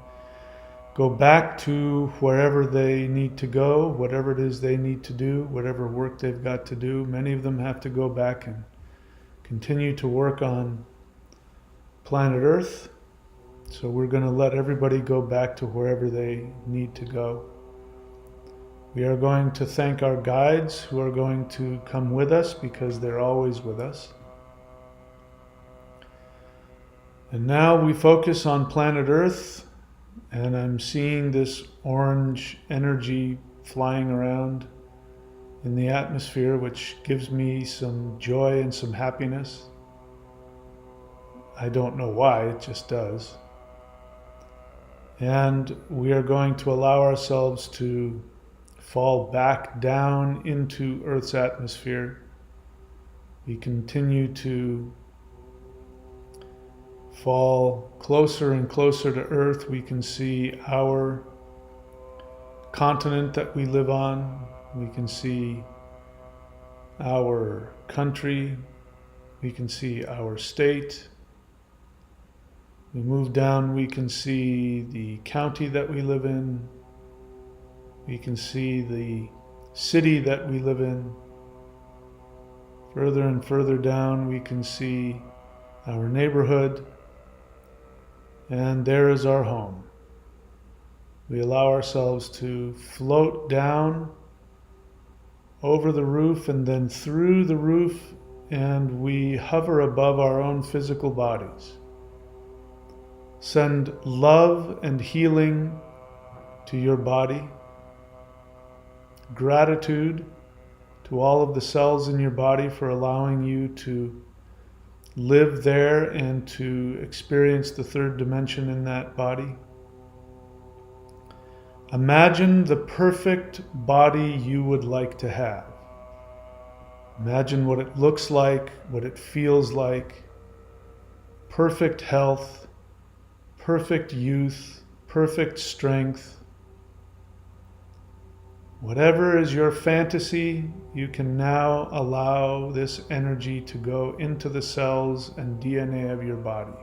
go back to wherever they need to go, whatever it is they need to do, whatever work they've got to do. Many of them have to go back and continue to work on planet Earth. So we're going to let everybody go back to wherever they need to go. We are going to thank our guides who are going to come with us because they're always with us. And now we focus on planet Earth, and I'm seeing this orange energy flying around in the atmosphere, which gives me some joy and some happiness. I don't know why, it just does. And we are going to allow ourselves to fall back down into Earth's atmosphere. We continue to fall closer and closer to Earth. We can see our continent that we live on. We can see our country. We can see our state. We move down, we can see the county that we live in. We can see the city that we live in. Further and further down, we can see our neighborhood. And there is our home. We allow ourselves to float down over the roof and then through the roof, and we hover above our own physical bodies. Send love and healing to your body. Gratitude to all of the cells in your body for allowing you to live there and to experience the third dimension in that body. Imagine the perfect body you would like to have. Imagine what it looks like, what it feels like. Perfect health, perfect youth, perfect strength. Whatever is your fantasy, you can now allow this energy to go into the cells and DNA of your body,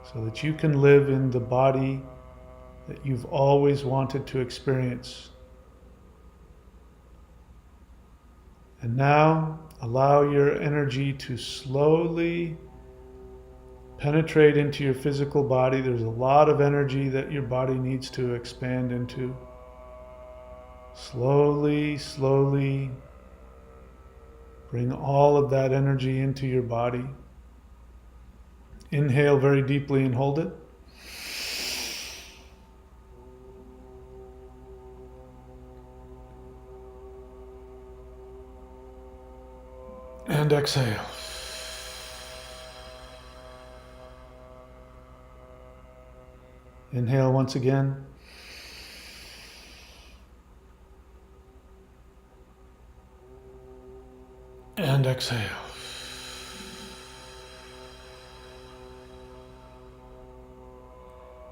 so that you can live in the body that you've always wanted to experience. And now allow your energy to slowly penetrate into your physical body. There's a lot of energy that your body needs to expand into. Slowly, slowly bring all of that energy into your body. Inhale very deeply and hold it. And exhale. Inhale once again. And exhale.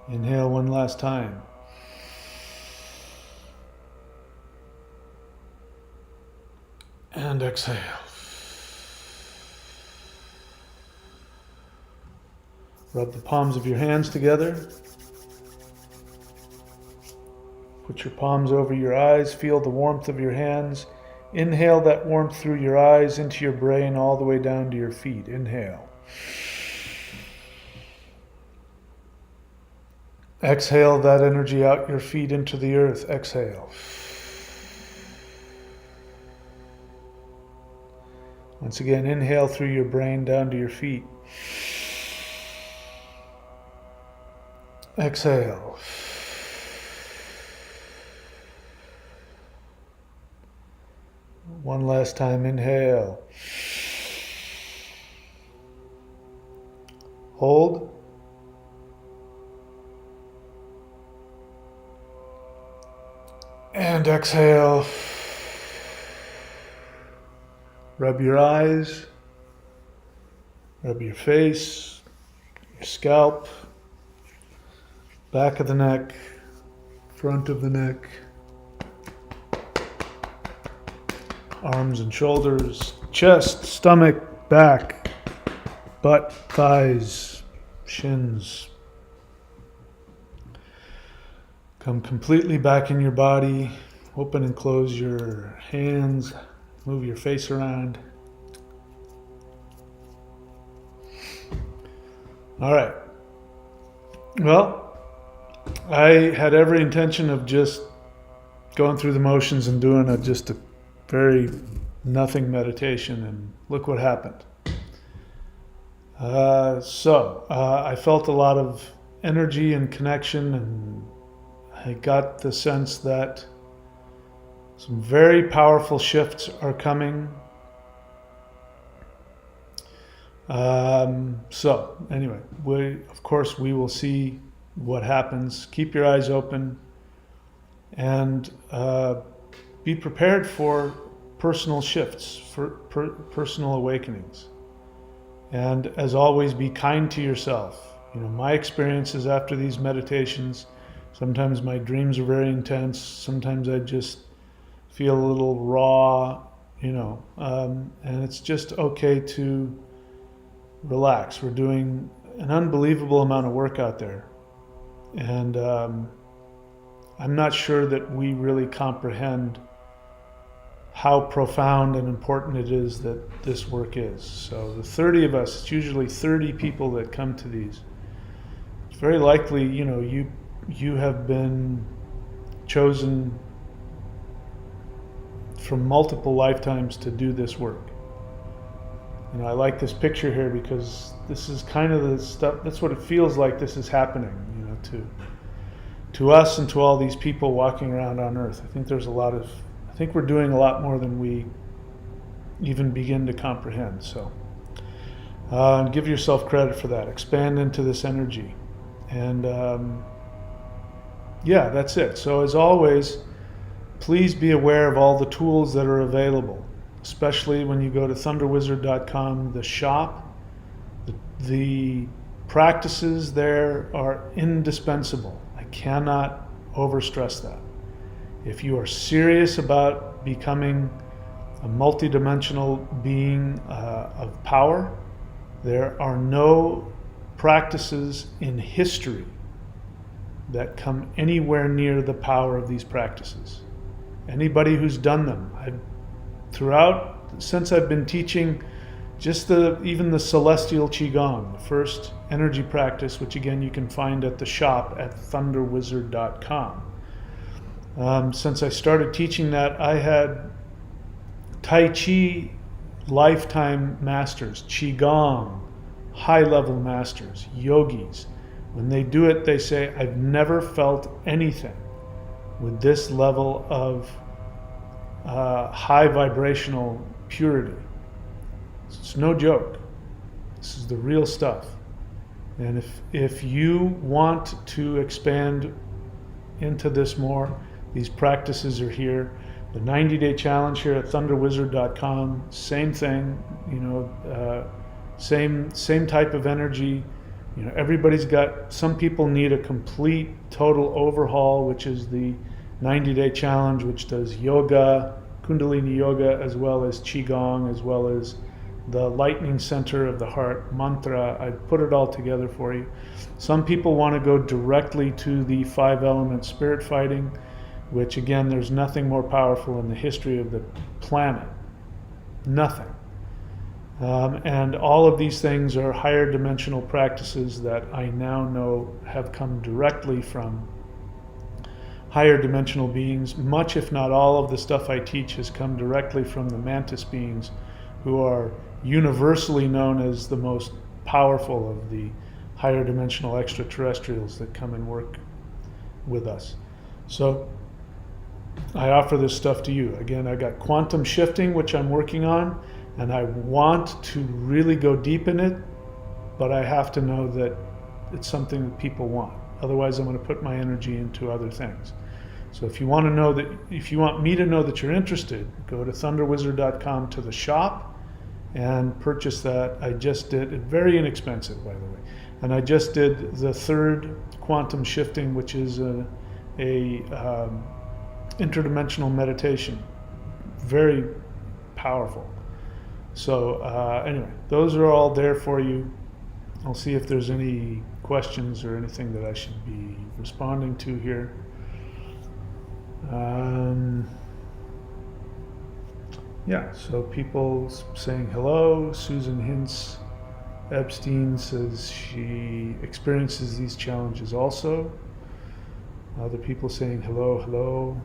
Inhale one last time. And exhale. Rub the palms of your hands together. Put your palms over your eyes. Feel the warmth of your hands. Inhale that warmth through your eyes into your brain all the way down to your feet. Inhale. Exhale that energy out your feet into the earth. Exhale. Once again, inhale through your brain down to your feet. Exhale. One last time, inhale. Hold. And exhale. Rub your eyes. Rub your face, your scalp, back of the neck, front of the neck, arms and shoulders, chest, stomach, back, butt, thighs, shins. Come completely back in your body. Open and close your hands. Move your face around. All right. Well, I had every intention of just going through the motions and doing just a very nothing meditation, and look what happened. I felt a lot of energy and connection, and I got the sense that some very powerful shifts are coming. Anyway, of course we will see what happens. Keep your eyes open and be prepared for personal shifts, for personal awakenings. And as always, be kind to yourself. You know, my experiences after these meditations, sometimes my dreams are very intense. Sometimes I just feel a little raw, and it's just okay to relax. We're doing an unbelievable amount of work out there. And I'm not sure that we really comprehend how profound and important it is that this work is. So the 30 of us, it's usually 30 people that come to these. It's very likely, you have been chosen from multiple lifetimes to do this work. I like this picture here because this is kind of the stuff, that's what it feels like this is happening, to us and to all these people walking around on Earth. I think we're doing a lot more than we even begin to comprehend. So give yourself credit for that. Expand into this energy. And that's it. So as always, please be aware of all the tools that are available, especially when you go to thunderwizard.com, the shop, the practices there are indispensable. I cannot overstress that. If you are serious about becoming a multidimensional being of power, there are no practices in history that come anywhere near the power of these practices. Anybody who's done them, since I've been teaching just even the celestial qigong, the first energy practice, which again you can find at the shop at thunderwizard.com. Since I started teaching that, I had Tai Chi lifetime masters, qigong high-level masters, yogis. When they do it, they say, I've never felt anything with this level of high vibrational purity. It's no joke. This is the real stuff. And if you want to expand into this more, these practices are here. The 90-day challenge here at thunderwizard.com, same thing, same type of energy. Everybody's got, some people need a complete total overhaul, which is the 90-day challenge, which does yoga, kundalini yoga, as well as qigong, as well as the lightning center of the heart mantra. I put it all together for you. Some people want to go directly to the 5-element spirit fighting, which again, there's nothing more powerful in the history of the planet. Nothing. And all of these things are higher dimensional practices that I now know have come directly from higher dimensional beings. Much, if not all, of the stuff I teach has come directly from the mantis beings, who are universally known as the most powerful of the higher dimensional extraterrestrials that come and work with us. So I offer this stuff to you. Again, I got quantum shifting, which I'm working on, and I want to really go deep in it, but I have to know that it's something that people want. Otherwise, I'm going to put my energy into other things. So if you want me to know that you're interested, go to thunderwizard.com to the shop and purchase that. I just did it, very inexpensive, by the way. And I just did the third quantum shifting, which is a interdimensional meditation. Very powerful. So anyway, those are all there for you. I'll see if there's any questions or anything that I should be responding to here. Yeah, so people saying hello. Susan Hintz Epstein says she experiences these challenges also. Other people saying hello, hello.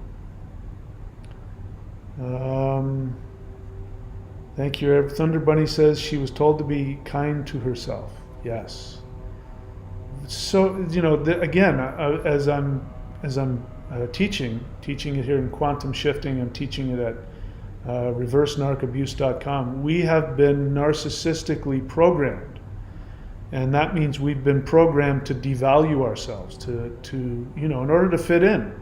Thank you. Thunder Bunny says she was told to be kind to herself. Yes. So, again, as I'm teaching it here in quantum shifting, I'm teaching it at reversenarcabuse.com. We have been narcissistically programmed, and that means we've been programmed to devalue ourselves, to in order to fit in.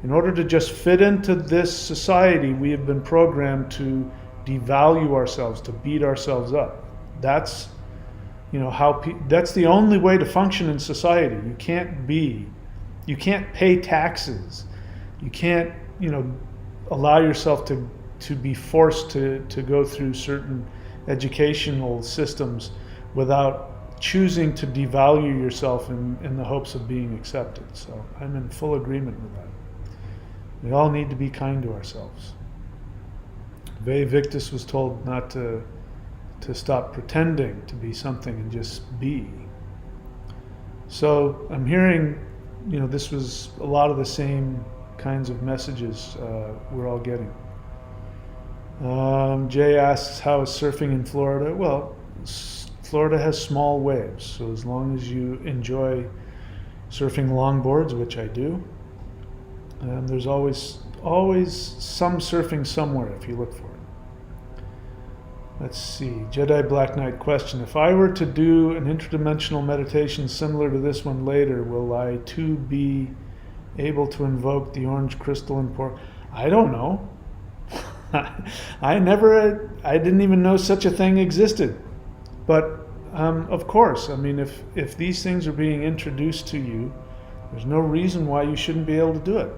In order to just fit into this society, we have been programmed to devalue ourselves, to beat ourselves up. That's that's the only way to function in society. You can't pay taxes. You can't, allow yourself to be forced to go through certain educational systems without choosing to devalue yourself in the hopes of being accepted. So I'm in full agreement with that. We all need to be kind to ourselves. Ve Victus was told not to stop pretending to be something and just be. So I'm hearing, this was a lot of the same kinds of messages we're all getting. Jay asks, how is surfing in Florida? Well, Florida has small waves, so as long as you enjoy surfing longboards, which I do, there's always some surfing somewhere if you look for it. Let's see, Jedi Black Knight question. If I were to do an interdimensional meditation similar to this one later, will I too be able to invoke the orange crystal and pour? I don't know. I didn't even know such a thing existed. But of course. I mean, if these things are being introduced to you, there's no reason why you shouldn't be able to do it.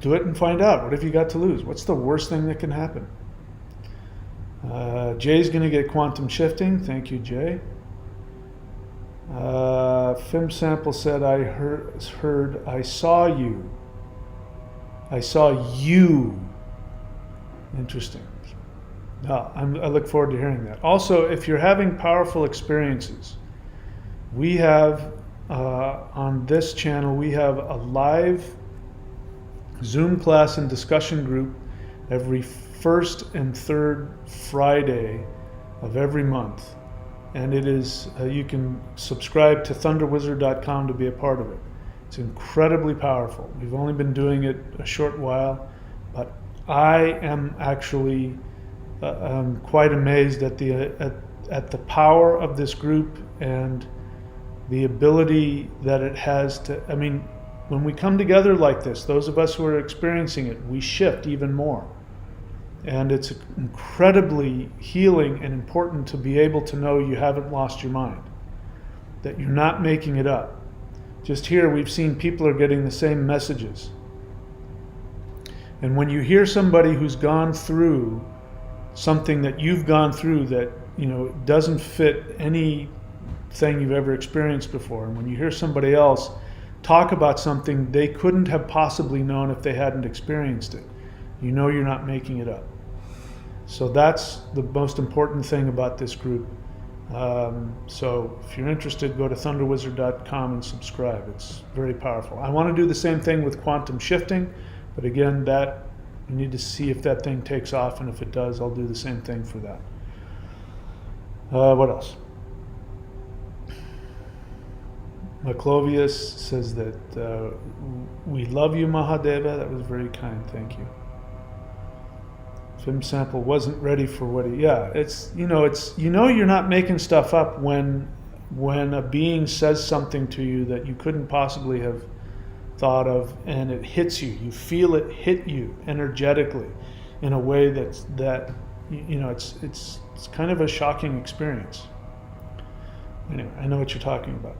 Do it and find out. What have you got to lose? What's the worst thing that can happen? Jay's going to get quantum shifting. Thank you, Jay. Fim Sample said, I heard, I saw you. I saw you. Interesting. No, I look forward to hearing that. Also, if you're having powerful experiences, we have, on this channel, we have a live Zoom class and discussion group every first and third Friday of every month. And it is, you can subscribe to thunderwizard.com to be a part of it. It's incredibly powerful. We've only been doing it a short while, but I am actually quite amazed at the power of this group and the ability that it has to, I mean, when we come together like this, those of us who are experiencing it, we shift even more. And it's incredibly healing and important to be able to know you haven't lost your mind, that you're not making it up. Just here, we've seen people are getting the same messages. And when you hear somebody who's gone through something that you've gone through that, you know, doesn't fit anything you've ever experienced before, and when you hear somebody else talk about something they couldn't have possibly known if they hadn't experienced it, you know you're not making it up. So that's the most important thing about this group. So if you're interested, go to thunderwizard.com and subscribe. It's very powerful. I want to do the same thing with quantum shifting, but again, that you need to see if that thing takes off, and if it does, I'll do the same thing for that. What else? Maclovius says that we love you, Mahadeva. That was very kind. Thank you. Fim Sample wasn't ready for what he, yeah, it's you're not making stuff up when a being says something to you that you couldn't possibly have thought of, and it hits you. You feel it hit you energetically in a way it's kind of a shocking experience. Anyway, I know what you're talking about.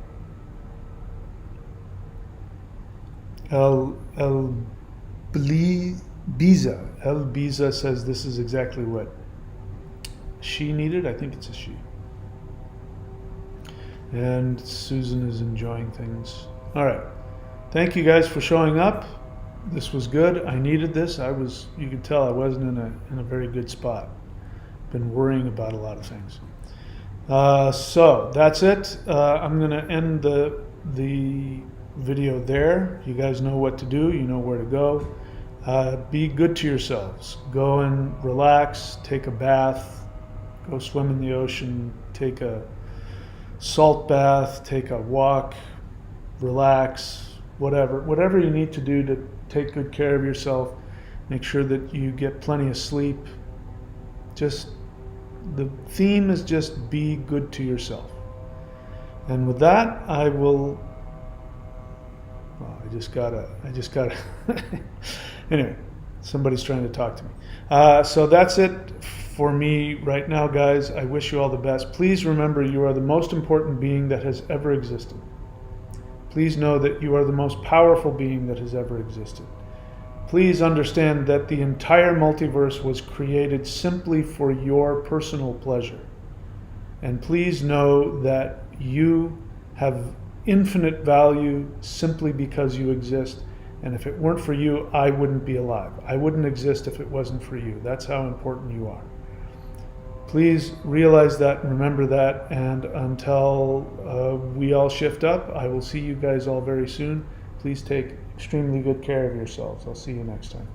El Biza says this is exactly what she needed. I think it's a she. And Susan is enjoying things. All right. Thank you guys for showing up. This was good. I needed this. You could tell I wasn't in a very good spot. Been worrying about a lot of things. So that's it. I'm going to end the video there. You guys know what to do. You know where to go. Be good to yourselves. Go and relax. Take a bath. Go swim in the ocean. Take a salt bath. Take a walk. Relax. Whatever you need to do to take good care of yourself. Make sure that you get plenty of sleep. Just the theme is just be good to yourself. And with that, I will. Well, I just gotta. Anyway, somebody's trying to talk to me. So that's it for me right now, guys. I wish you all the best. Please remember, you are the most important being that has ever existed. Please know that you are the most powerful being that has ever existed. Please understand that the entire multiverse was created simply for your personal pleasure. And please know that you have infinite value simply because you exist. And if it weren't for you, I wouldn't be alive. I wouldn't exist if it wasn't for you. That's how important you are. Please realize that and remember that. And until we all shift up, I will see you guys all very soon. Please take extremely good care of yourselves. I'll see you next time.